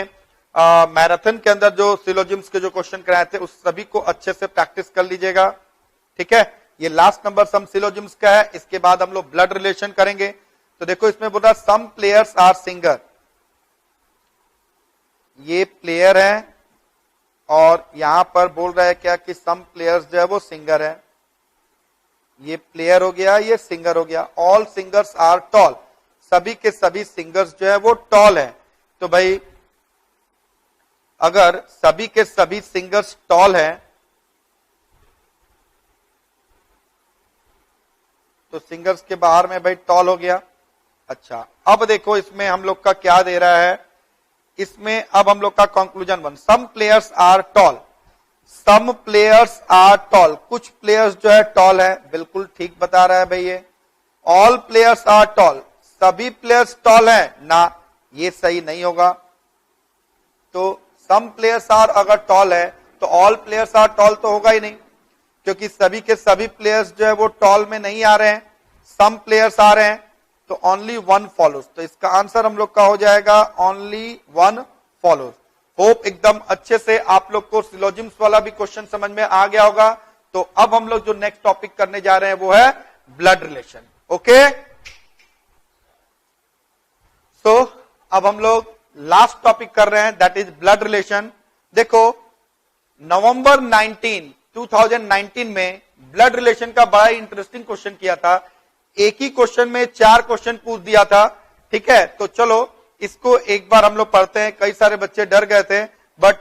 मैराथन के अंदर जो सिलोजिम्स के जो क्वेश्चन कराए थे, उस सभी को अच्छे से प्रैक्टिस कर लीजिएगा, ठीक है। ये लास्ट नंबर सम सिलोजिम्स का है। इसके बाद हम लोग ब्लड रिलेशन करेंगे। तो देखो इसमें बोल रहा है सम प्लेयर्स आर सिंगर, ये प्लेयर है और यहां पर बोल रहा है क्या कि सम प्लेयर्स जो है वो सिंगर है। ये प्लेयर हो गया, ये सिंगर हो गया। ऑल सिंगर्स आर टॉल, सभी के सभी सिंगर्स जो है वो टॉल है। तो भाई अगर सभी के सभी सिंगर्स टॉल हैं तो सिंगर्स के बाहर में भाई टॉल हो गया। अच्छा, अब देखो इसमें हम लोग का क्या दे रहा है, इसमें अब हम लोग का conclusion 1, some players are tall, some players are tall, कुछ प्लेयर्स जो है टॉल है, बिल्कुल ठीक बता रहा है भाई ये। ऑल प्लेयर्स आर टॉल, सभी प्लेयर्स टॉल है ना, ये सही नहीं होगा। तो सम प्लेयर्स आर अगर टॉल है तो ऑल प्लेयर्स आर टॉल तो होगा ही नहीं, क्योंकि सभी के सभी प्लेयर्स जो है वो टॉल में नहीं आ रहे हैं, सम प्लेयर्स आ रहे हैं। तो ओनली 1 फॉलोज, तो इसका आंसर हम लोग का हो जाएगा ओनली 1 फॉलोज। होप एकदम अच्छे से आप लोग को सिलोजिम्स वाला भी क्वेश्चन समझ में आ गया होगा। तो अब हम लोग जो नेक्स्ट टॉपिक करने जा रहे हैं वो है ब्लड रिलेशन। ओके, सो अब हम लोग लास्ट टॉपिक कर रहे हैं, दैट इज ब्लड रिलेशन। देखो नवंबर 2019 में ब्लड रिलेशन का बड़ा इंटरेस्टिंग क्वेश्चन किया था। एक ही क्वेश्चन में 4 क्वेश्चन पूछ दिया था, ठीक है। तो चलो इसको एक बार हम लोग पढ़ते हैं। कई सारे बच्चे डर गए थे, बट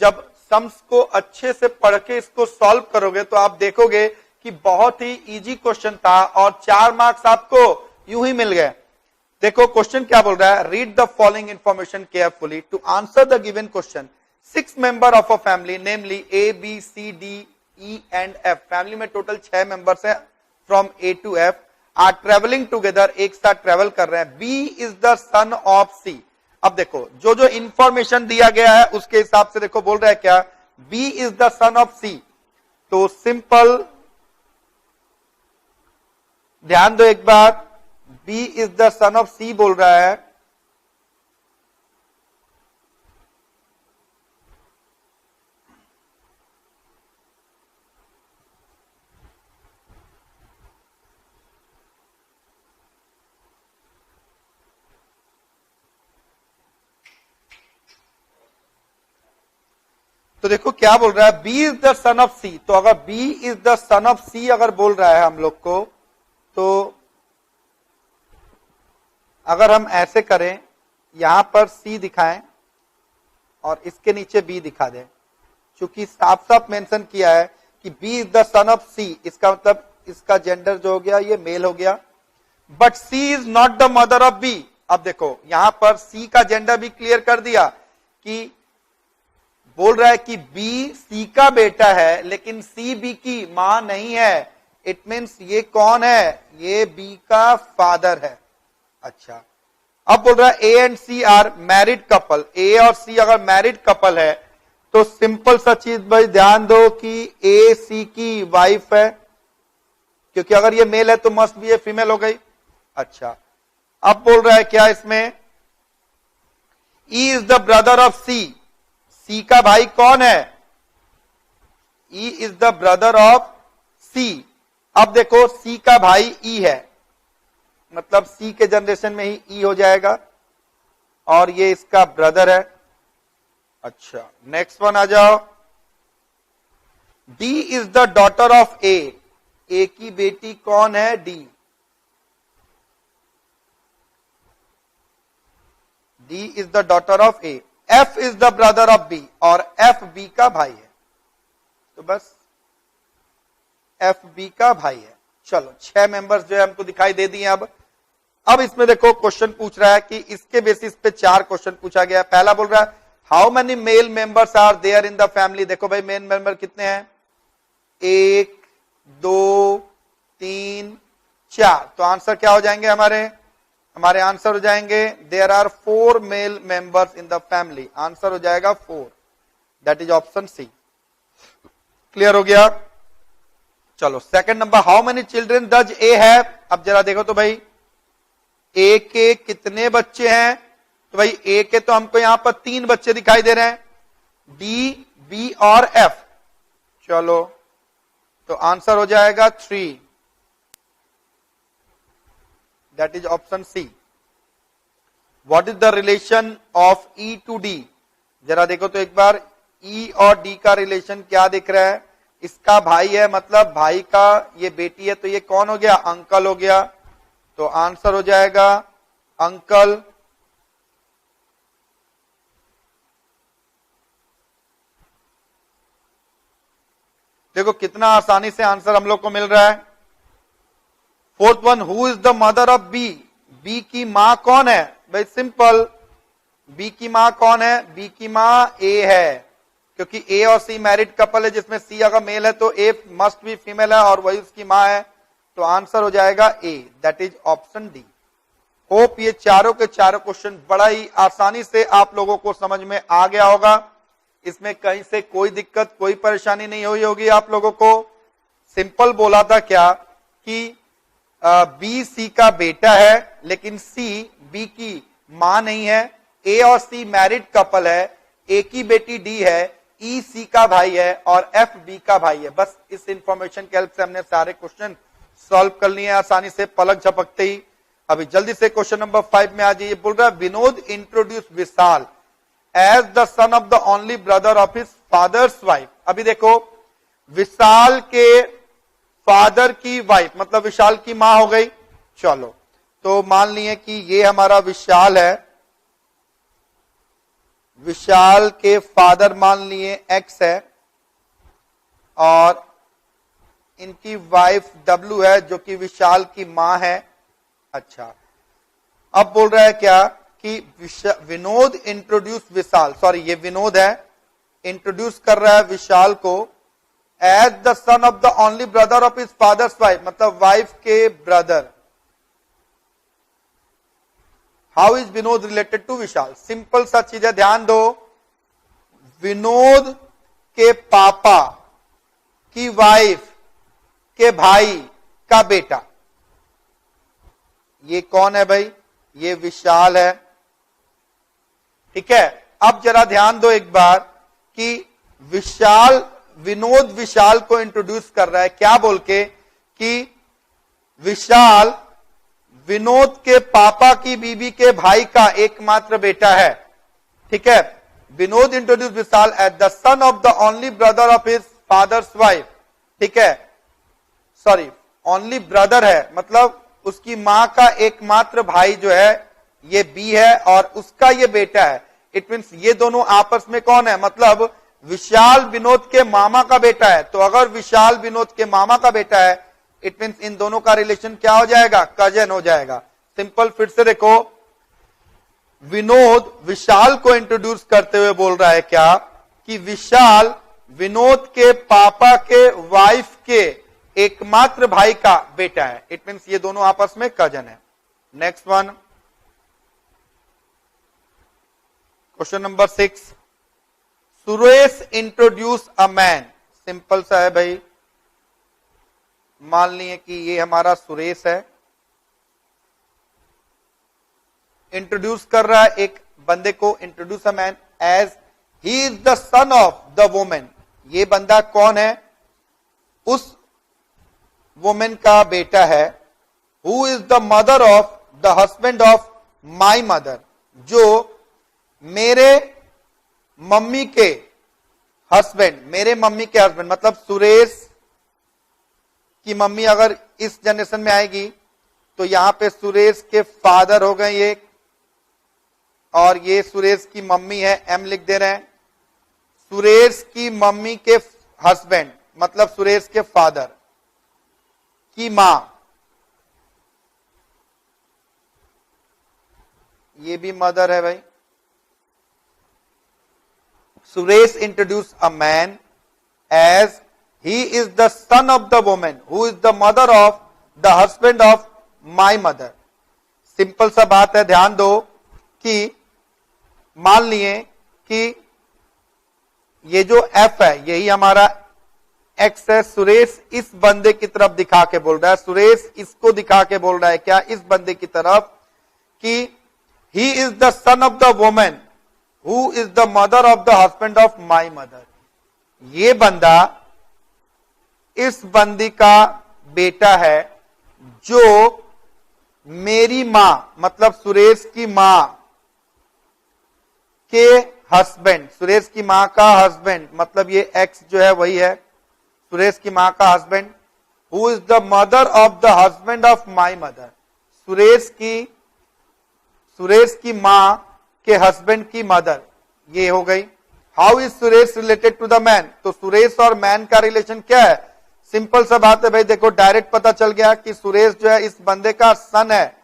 जब सम्स को अच्छे से पढ़ के इसको सॉल्व करोगे तो आप देखोगे कि बहुत ही इजी क्वेश्चन था और 4 मार्क्स आपको यूं ही मिल गए। देखो क्वेश्चन क्या बोल रहा है, read the following information carefully to answer the given question. 6 member of a family namely A B C D E and F, फैमिली में टोटल 6 मेंबर्स है from A to F, are travelling together, एक साथ travel कर रहे हैं। B is the son of C. अब देखो जो जो इंफॉर्मेशन दिया गया है उसके हिसाब से देखो बोल रहा है क्या, B is the son of C. तो सिंपल ध्यान दो एक बार, B is the son of C बोल रहा है। तो देखो क्या बोल रहा है, B is the son of C. तो अगर B is the son of C अगर बोल रहा है हम लोग को, तो अगर हम ऐसे करें, यहां पर सी दिखाएं और इसके नीचे बी दिखा दें, क्योंकि साफ साफ मेंशन किया है कि B is the son of C, इसका मतलब इसका जेंडर जो हो गया ये मेल हो गया, but C is not the mother of B. अब देखो यहां पर सी का जेंडर भी क्लियर कर दिया कि बोल रहा है कि बी सी का बेटा है लेकिन सी बी की मां नहीं है। इट मीन्स ये कौन है, ये बी का फादर है। अच्छा, अब बोल रहा है A and C are married couple, A और सी अगर मैरिड कपल है तो सिंपल सा चीज भाई ध्यान दो कि ए सी की वाइफ है, क्योंकि अगर ये मेल है तो मस्ट भी ये फीमेल हो गई। अच्छा, अब बोल रहा है क्या इसमें, E is the brother of C, C का भाई कौन है, E is the brother of C. अब देखो सी का भाई ई है, मतलब सी के जनरेशन में ही ई हो जाएगा और ये इसका ब्रदर है। अच्छा, नेक्स्ट वन आ जाओ, D is the daughter of A की बेटी कौन है, D. D is the daughter of A, F is the brother of B और एफ बी का भाई है। तो बस एफ बी का भाई है। चलो 6 मेंबर्स जो है हमको दिखाई दे दिए। अब इसमें देखो क्वेश्चन पूछ रहा है कि इसके बेसिस पे 4 क्वेश्चन पूछा गया। पहला बोल रहा है how many male members are there in the family. देखो भाई मेल मेंबर कितने हैं, 1 2 3 4। तो आंसर क्या हो जाएंगे हमारे आंसर हो जाएंगे there are 4 male members in the family. Answer हो जाएगा 4, that is option C. Clear हो गया। चलो second number, how many children does A have. अब जरा देखो तो भाई ए के कितने बच्चे हैं, तो भाई ए के तो हमको यहां पर 3 बच्चे दिखाई दे रहे हैं, डी बी और एफ। चलो तो आंसर हो जाएगा 3, that is option C. What is the relation of E to D. जरा देखो तो एक बार ई और डी का रिलेशन क्या दिख रहा है, इसका भाई है, मतलब भाई का ये बेटी है, तो ये कौन हो गया, अंकल हो गया। तो आंसर हो जाएगा अंकल। देखो कितना आसानी से आंसर हम लोग को मिल रहा है। Fourth one, who is the mother of B. B की मां कौन है, भाई सिंपल, बी की मां कौन है, बी की मां ए है, क्योंकि ए और सी मैरिड कपल है जिसमें सी अगर मेल है तो ए मस्ट भी फीमेल है और वही उसकी मां है। तो आंसर हो जाएगा A, that is option D. Hope ये चारों के चारों क्वेश्चन बड़ा ही आसानी से आप लोगों को समझ में आ गया होगा। इसमें कहीं से कोई दिक्कत कोई परेशानी नहीं हुई होगी आप लोगों को। सिंपल बोला था क्या कि बी सी का बेटा है लेकिन सी बी की मां नहीं है, ए और सी मैरिड कपल है, ए की बेटी डी है, ई सी का भाई है और एफ बी का भाई है। बस इस इंफॉर्मेशन के हेल्प से हमने सारे क्वेश्चन सॉल्व कर लिए आसानी से, पलक झपकते ही। अभी जल्दी से क्वेश्चन नंबर 5 में आ जाइए। बोल रहा है Vinod introduce Vishal as the son of the only brother of his father's wife. अभी देखो विशाल के फादर की वाइफ मतलब विशाल की मां हो गई। चलो तो मान लिए कि ये हमारा विशाल है, विशाल के फादर मान लिए एक्स है और इनकी वाइफ डब्लू है जो कि विशाल की मां है। अच्छा, अब बोल रहा है क्या कि विनोद इंट्रोड्यूस विशाल, सॉरी ये विनोद है, इंट्रोड्यूस कर रहा है विशाल को as the son of the only brother of his father's wife, मतलब वाइफ के brother. How is Vinod related to Vishal? Simple सा चीज है, ध्यान दो। विनोद के पापा की वाइफ के भाई का बेटा, ये कौन है भाई? ये विशाल है। ठीक है, अब जरा ध्यान दो एक बार कि विनोद विशाल को इंट्रोड्यूस कर रहा है क्या बोल के कि विशाल विनोद के पापा की बीबी के भाई का एकमात्र बेटा है। ठीक है, Vinod introduce Vishal as the son of the only brother of his father's wife. ठीक है, सॉरी ओनली ब्रदर है, मतलब उसकी मां का एकमात्र भाई जो है ये बी है और उसका ये बेटा है। इट मीन्स ये दोनों आपस में कौन है? मतलब विशाल विनोद के मामा का बेटा है। तो अगर विशाल विनोद के मामा का बेटा है, इट मीन्स इन दोनों का रिलेशन क्या हो जाएगा? कजन हो जाएगा। सिंपल, फिर से देखो, विनोद विशाल को इंट्रोड्यूस करते हुए बोल रहा है क्या कि विशाल विनोद के पापा के वाइफ के एकमात्र भाई का बेटा है। इट मीन्स ये दोनों आपस में कजन है। Next one, question number 6, Suresh introduce a man. Simple सा है भाई, मान लिए कि ये हमारा सुरेश है, इंट्रोड्यूस कर रहा है एक बंदे को, introduce a man as he is the son of the women. ये बंदा कौन है? उस वुमेन का बेटा है। Who is the mother of the husband of my mother, जो मेरे मम्मी के हस्बैंड, मेरे मम्मी के हस्बैंड, मतलब सुरेश की मम्मी अगर इस जनरेशन में आएगी तो यहां पे सुरेश के फादर हो गए ये, और ये सुरेश की मम्मी है, एम लिख दे रहे हैं। सुरेश की मम्मी के हस्बैंड मतलब सुरेश के फादर की मां, ये भी मदर है भाई। Suresh introduce a man as he is the son of the women who is the mother of the husband of my mother. Simple सा बात है, ध्यान दो कि मान लिए कि ये जो एफ है यही हमारा एक्स है। सुरेश इस बंदे की तरफ दिखा के बोल रहा है, सुरेश इसको दिखा के बोल रहा है क्या? इस बंदे की तरफ कि ही is the son of the women who is the mother of the husband of my mother. ये बंदा इस बंदी का बेटा है जो मेरी मां मतलब सुरेश की मां के हस्बैंड, सुरेश की मां का हस्बैंड मतलब ये एक्स जो है वही है, सुरेश की मां का husband, who is the mother of the husband of my mother. Suresh की मां के हस्बैंड की मदर, ये हो गई। How is Suresh related to the man? तो सुरेश और मैन का रिलेशन क्या है? सिंपल सा बात है भाई, देखो डायरेक्ट पता चल गया कि सुरेश जो है इस बंदे का सन है,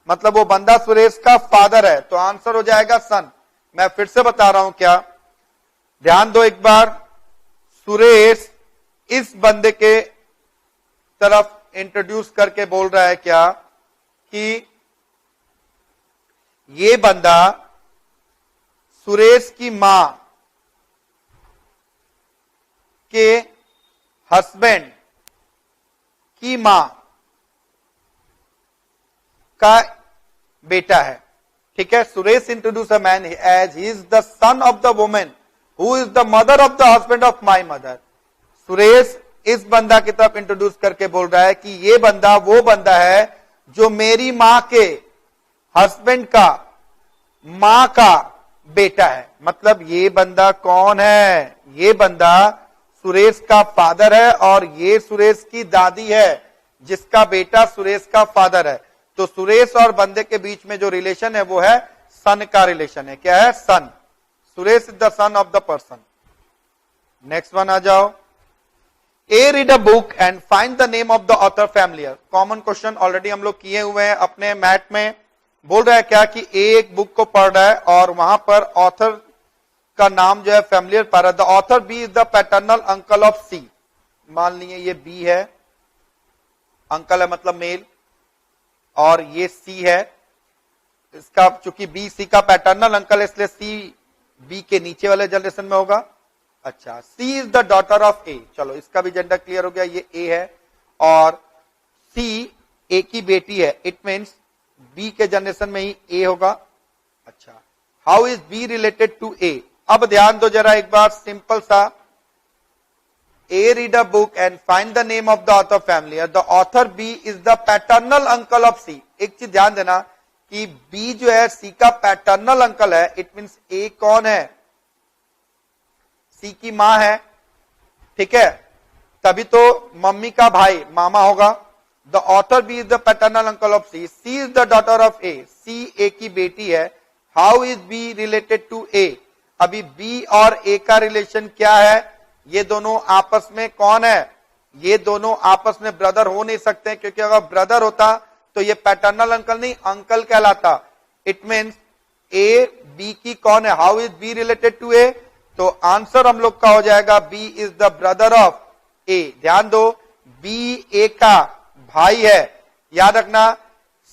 मतलब वो बंदा सुरेश का फादर है, तो आंसर हो जाएगा सन। मैं फिर से बता रहा हूं क्या, ध्यान दो एक बार। सुरेश इस बंदे के तरफ इंट्रोड्यूस करके बोल रहा है क्या कि ये बंदा सुरेश की मां के हस्बैंड की मां का बेटा है। ठीक है, Suresh introduce a man as he is the son of the women who is the mother of the husband of my mother. Suresh इस बंदा की तरफ इंट्रोड्यूस करके बोल रहा है कि ये बंदा वो बंदा है जो मेरी मां के हस्बैंड का मां का बेटा है। मतलब ये बंदा कौन है? ये बंदा सुरेश का फादर है और ये सुरेश की दादी है जिसका बेटा सुरेश का फादर है। तो सुरेश और बंदे के बीच में जो रिलेशन है वो है सन का रिलेशन है। क्या है? Son. Suresh is the son of the person. Next one आ जाओ। A read a book and find the name of the author familiar. Common question already हम लोग किए हुए हैं अपने मैथ में। बोल रहा है क्या कि ए एक बुक को पढ़ रहा है और वहां पर ऑथर का नाम जो है फैमिलियर पा रहा है। The author B is the paternal uncle of C. मान लीजिए ये बी है, अंकल है मतलब मेल, और ये सी है। इसका चूंकि बी सी का पैटर्नल अंकल है इसलिए सी बी के नीचे वाले जनरेशन में होगा। अच्छा, सी इज द डॉटर ऑफ ए। चलो इसका भी जेंडर क्लियर हो गया, ये ए है और सी ए की बेटी है। इट मीन्स बी के जनरेशन में ही ए होगा। अच्छा, how is B related to A. अब ध्यान दो जरा एक बार, सिंपल सा, A read a book and find the name of the author family. The author B is the paternal uncle of C. एक चीज ध्यान देना कि बी जो है सी का पैटर्नल अंकल है। इट मीन्स ए कौन है, सी की मां है, ठीक है, तभी तो मम्मी का भाई मामा होगा। The author B is the paternal uncle of C. C is the daughter of A. C A की बेटी है। How is B related to A. अभी बी और ए का रिलेशन क्या है, ये दोनों आपस में कौन है, ये दोनों आपस में ब्रदर हो नहीं सकते, क्योंकि अगर ब्रदर होता तो ये पैटर्नल अंकल नहीं अंकल कहलाता। इट मीन्स ए बी की कौन है, how is B related to A. तो आंसर हम लोग का हो जाएगा B is the brother of A. ध्यान दो, बी ए का भाई है, याद रखना।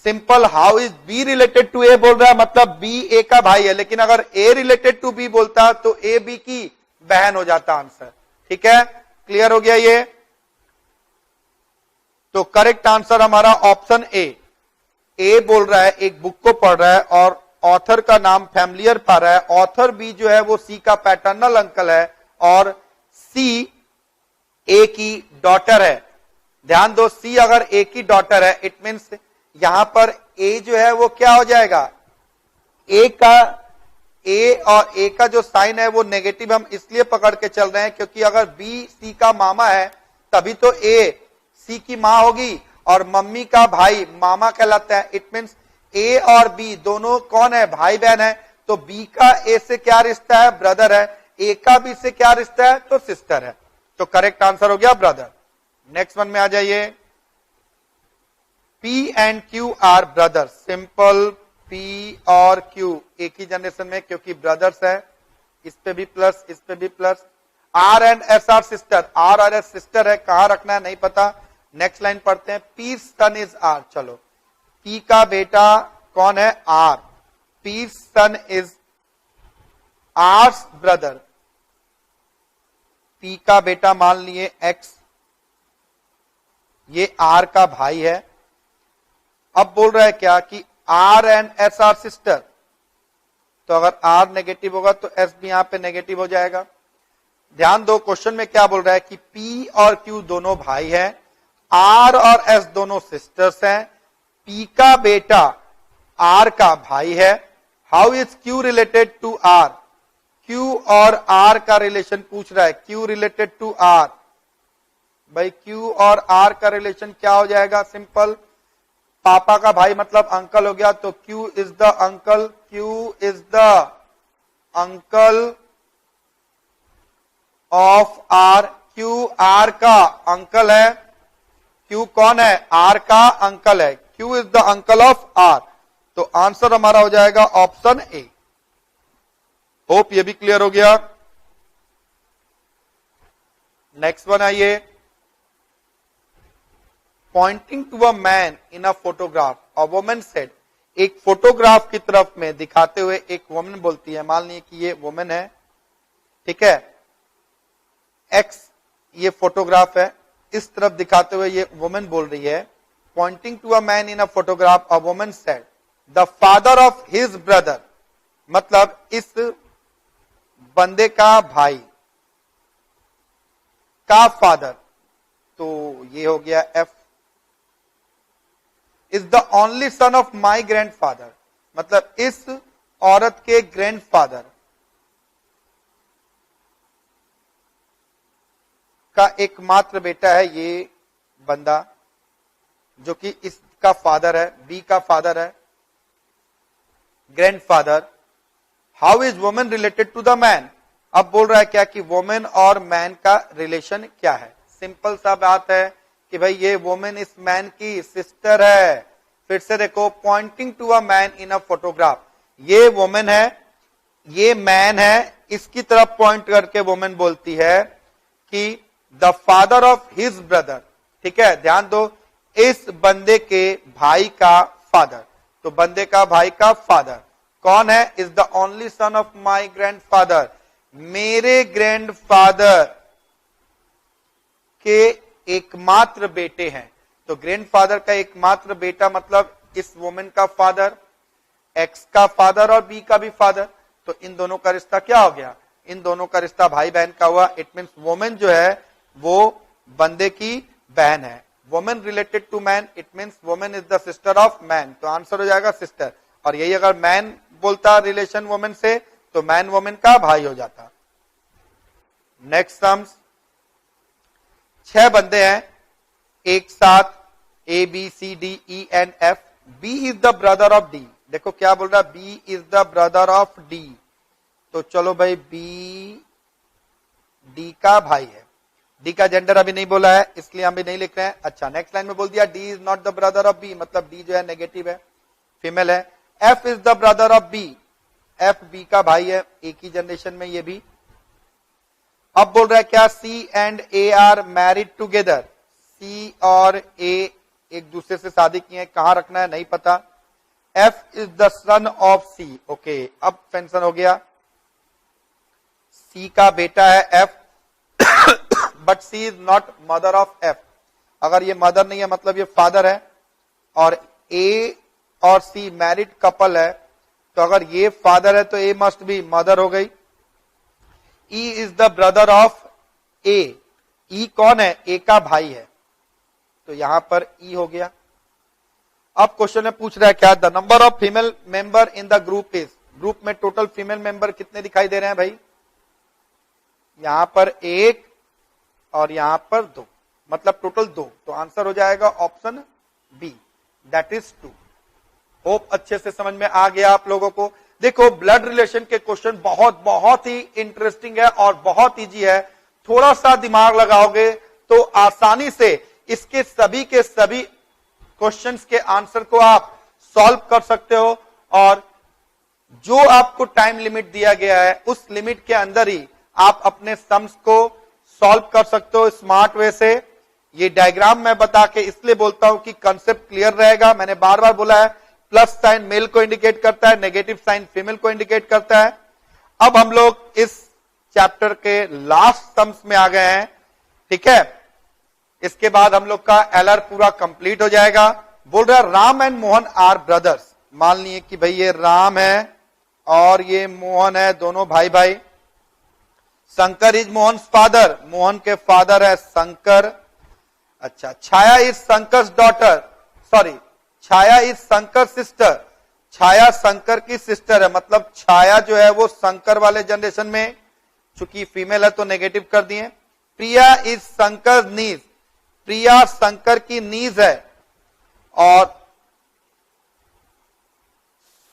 Simple how is B related to A बोल रहा है मतलब बी ए का भाई है, लेकिन अगर ए रिलेटेड टू बी बोलता तो ए बी की बहन हो जाता आंसर। ठीक है, क्लियर हो गया ये। तो करेक्ट आंसर हमारा ऑप्शन ए। ए बोल रहा है एक बुक को पढ़ रहा है और ऑथर का नाम फैमिलियर पा रहा है। ऑथर बी जो है वो सी का पैटर्नल अंकल है और सी ए की डॉटर है। ध्यान दो, सी अगर ए की डॉटर है इट मीन्स यहां पर ए जो है वो क्या हो जाएगा, ए और ए का जो साइन है वो नेगेटिव हम इसलिए पकड़ के चल रहे हैं क्योंकि अगर बी सी का मामा है तभी तो ए सी की मां होगी और मम्मी का भाई मामा कहलाता है। इट मीन्स ए और बी दोनों कौन है, भाई बहन है। तो बी का ए से क्या रिश्ता है, ब्रदर है। ए का बी से क्या रिश्ता है, तो सिस्टर है। तो करेक्ट आंसर हो गया ब्रदर। नेक्स्ट वन में आ जाइए। P and Q are brothers. Simple, P और Q एक ही जनरेशन में क्योंकि ब्रदर्स है। इस पे भी प्लस, इस पे भी plus. R and S are sister. R और S सिस्टर है, कहां रखना है नहीं पता। नेक्स्ट लाइन पढ़ते हैं। P son is R। चलो, P का बेटा कौन है, R। P son is R's brother. P का बेटा मान लिए X, ये R का भाई है। अब बोल रहा है क्या कि R and S are sister. तो अगर R नेगेटिव होगा तो S भी यहां पे नेगेटिव हो जाएगा। ध्यान दो, क्वेश्चन में क्या बोल रहा है कि P और Q दोनों भाई हैं, R और S दोनों सिस्टर्स हैं। P का बेटा R का भाई है। How is Q related to R। Q और R का रिलेशन पूछ रहा है। Q रिलेटेड टू R, भाई Q और R का रिलेशन क्या हो जाएगा, सिंपल, पापा का भाई मतलब अंकल हो गया। तो Q is the uncle, Q is the uncle of R। Q R का अंकल है। Q कौन है, R का अंकल है। Q is the uncle of R। तो आंसर हमारा हो जाएगा ऑप्शन ए। होप ये भी क्लियर हो गया। नेक्स्ट वन आइए। Pointing to a man in a photograph, a woman said. एक फोटोग्राफ की तरफ में दिखाते हुए एक वुमन बोलती है, मान लीजिए कि ये वुमन है, ठीक है, एक्स ये फोटोग्राफ है, इस तरफ दिखाते हुए ये वुमन बोल रही है। Pointing to a man in a photograph, a woman said the father of his brother. मतलब इस बंदे का भाई का फादर, तो ये हो गया F, is the only son of my grandfather. मतलब इस औरत के ग्रैंडफादर का एकमात्र बेटा है ये बंदा, जो कि इसका फादर है, बी का फादर है, grandfather. How is woman related to the man. अब बोल रहा है क्या कि वुमेन और मैन का रिलेशन क्या है। सिंपल सा बात है कि भाई ये वुमेन इस मैन की सिस्टर है। फिर से देखो, pointing to a man in a photograph, ये वुमेन है, ये मैन है, इसकी तरफ पॉइंट करके वुमेन बोलती है कि the father of his brother. ठीक है, ध्यान दो, इस बंदे के भाई का फादर, तो बंदे का भाई का फादर कौन है? Is the only son of my grandfather, मेरे ग्रैंडफादर के एकमात्र बेटे हैं। तो ग्रैंडफादर का एकमात्र बेटा मतलब इस वुमेन का फादर, एक्स का फादर और बी का भी फादर। तो इन दोनों का रिश्ता क्या हो गया? इन दोनों का रिश्ता भाई बहन का हुआ। इट मीन्स वुमेन जो है वो बंदे की बहन है। Women related to man, it means women is the sister of man, तो आंसर हो जाएगा सिस्टर। और यही अगर मैन बोलता रिलेशन वुमेन से तो मैन वुमेन का भाई हो जाता। नेक्स्ट सम्स, 6 बंदे हैं एक साथ, A B C D E and F. B is the brother of D, देखो क्या बोल रहा है, B is the brother of D. तो चलो भाई, बी डी का भाई है। डी का जेंडर अभी नहीं बोला है इसलिए हम भी नहीं लिख रहे हैं। अच्छा, नेक्स्ट लाइन में बोल दिया D is not the brother of B, मतलब डी जो है नेगेटिव है, फीमेल है। F is the brother of B, F B का भाई है, एक ही जनरेशन में ये भी। अब बोल रहा है क्या, C and A are married together, C और ए एक दूसरे से शादी किए हैं, कहां रखना है नहीं पता। F is the son of C, okay, अब टेंशन हो गया, सी का बेटा है F, but C is not mother of F. अगर ये मदर नहीं है मतलब ये फादर है, और ए और सी मैरिड कपल है, तो अगर ये फादर है तो ए मस्ट बी मदर हो गई। E is the brother of A, E कौन है? ए का भाई है, तो यहां पर ई हो गया। अब क्वेश्चन में पूछ रहा है क्या, the number of female member in the group is, group में टोटल फीमेल मेंबर कितने दिखाई दे रहे हैं भाई? यहां पर 1 और यहां पर 2, मतलब टोटल 2, तो आंसर हो जाएगा option B, that is 2। Hope अच्छे से समझ में आ गया आप लोगों को। देखो, ब्लड रिलेशन के क्वेश्चन बहुत ही इंटरेस्टिंग है और बहुत इजी है। थोड़ा सा दिमाग लगाओगे तो आसानी से इसके सभी के सभी क्वेश्चंस के आंसर को आप सॉल्व कर सकते हो, और जो आपको टाइम लिमिट दिया गया है उस लिमिट के अंदर ही आप अपने सम्स को सॉल्व कर सकते हो स्मार्ट वे से। ये डायग्राम मैं बता के इसलिए बोलता हूं कि कंसेप्ट क्लियर रहेगा। मैंने बार बार बोला है, प्लस साइन मेल को इंडिकेट करता है, नेगेटिव साइन फीमेल को इंडिकेट करता है। अब हम लोग इस चैप्टर के लास्ट सम्स में आ गए हैं, ठीक है। इसके बाद हम लोग का एलआर पूरा कंप्लीट हो जाएगा। बोल रहा है Ram and Mohan are brothers. मान लिए कि भाई ये राम है और ये मोहन है, दोनों भाई भाई। शंकर इज मोहन फादर, मोहन के फादर है शंकर। अच्छा, Chhaya is Shankar daughter, sorry Chhaya is Shankar sister, Chhaya Shankar की सिस्टर है, मतलब छाया जो है वो शंकर वाले जनरेशन में, चूंकि फीमेल है तो नेगेटिव कर दिए। प्रिया इज शंकर नीज, प्रिया शंकर की नीज है। और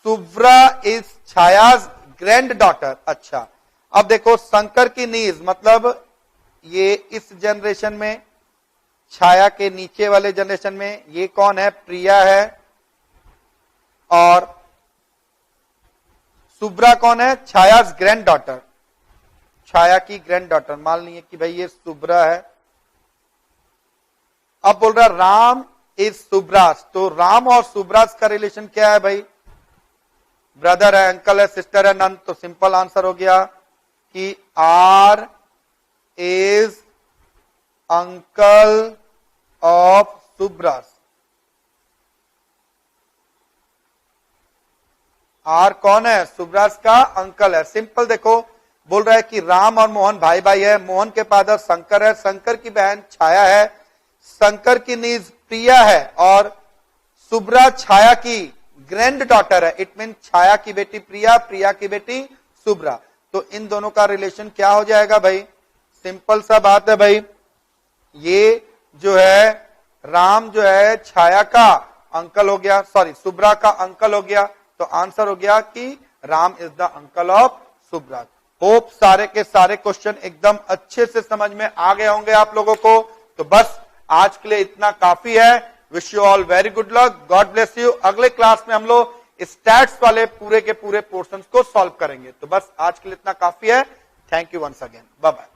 सुव्रा इज छायाज ग्रैंड डॉटर। अच्छा, अब देखो शंकर की नीज मतलब ये इस जनरेशन में, छाया के नीचे वाले जनरेशन में ये कौन है? प्रिया है। और सुब्रा कौन है? छायाज ग्रैंड डॉटर, छाया की ग्रैंड डॉटर। मान लीजिए कि भाई ये सुब्रा है। अब बोल रहा राम इज सुब्रास, तो राम और सुब्रास का रिलेशन क्या है भाई? ब्रदर है, अंकल है, सिस्टर है, नन। तो सिंपल आंसर हो गया कि R is uncle of Subras. R कौन है? सुब्रास का अंकल है। सिंपल देखो, बोल रहा है कि राम और मोहन भाई भाई है, मोहन के फादर शंकर है, शंकर की बहन छाया है, शंकर की नीज प्रिया है, और सुब्रा छाया की ग्रैंड डॉटर है। इट मीन छाया की बेटी प्रिया, प्रिया की बेटी सुब्रा। तो इन दोनों का रिलेशन क्या हो जाएगा भाई? सिंपल सा बात है भाई, ये जो है राम जो है छाया का अंकल हो गया, सॉरी सुब्रा का अंकल हो गया। तो आंसर हो गया कि Ram is the uncle of Subra. Hope सारे के सारे क्वेश्चन एकदम अच्छे से समझ में आ गए होंगे आप लोगों को। तो बस आज के लिए इतना काफी है। Wish you all very good luck, God bless you. अगले क्लास में हम लोग स्टैट्स वाले पूरे के पूरे पोर्शंस को सॉल्व करेंगे। तो बस आज के लिए इतना काफी है। Thank you once again, bye bye.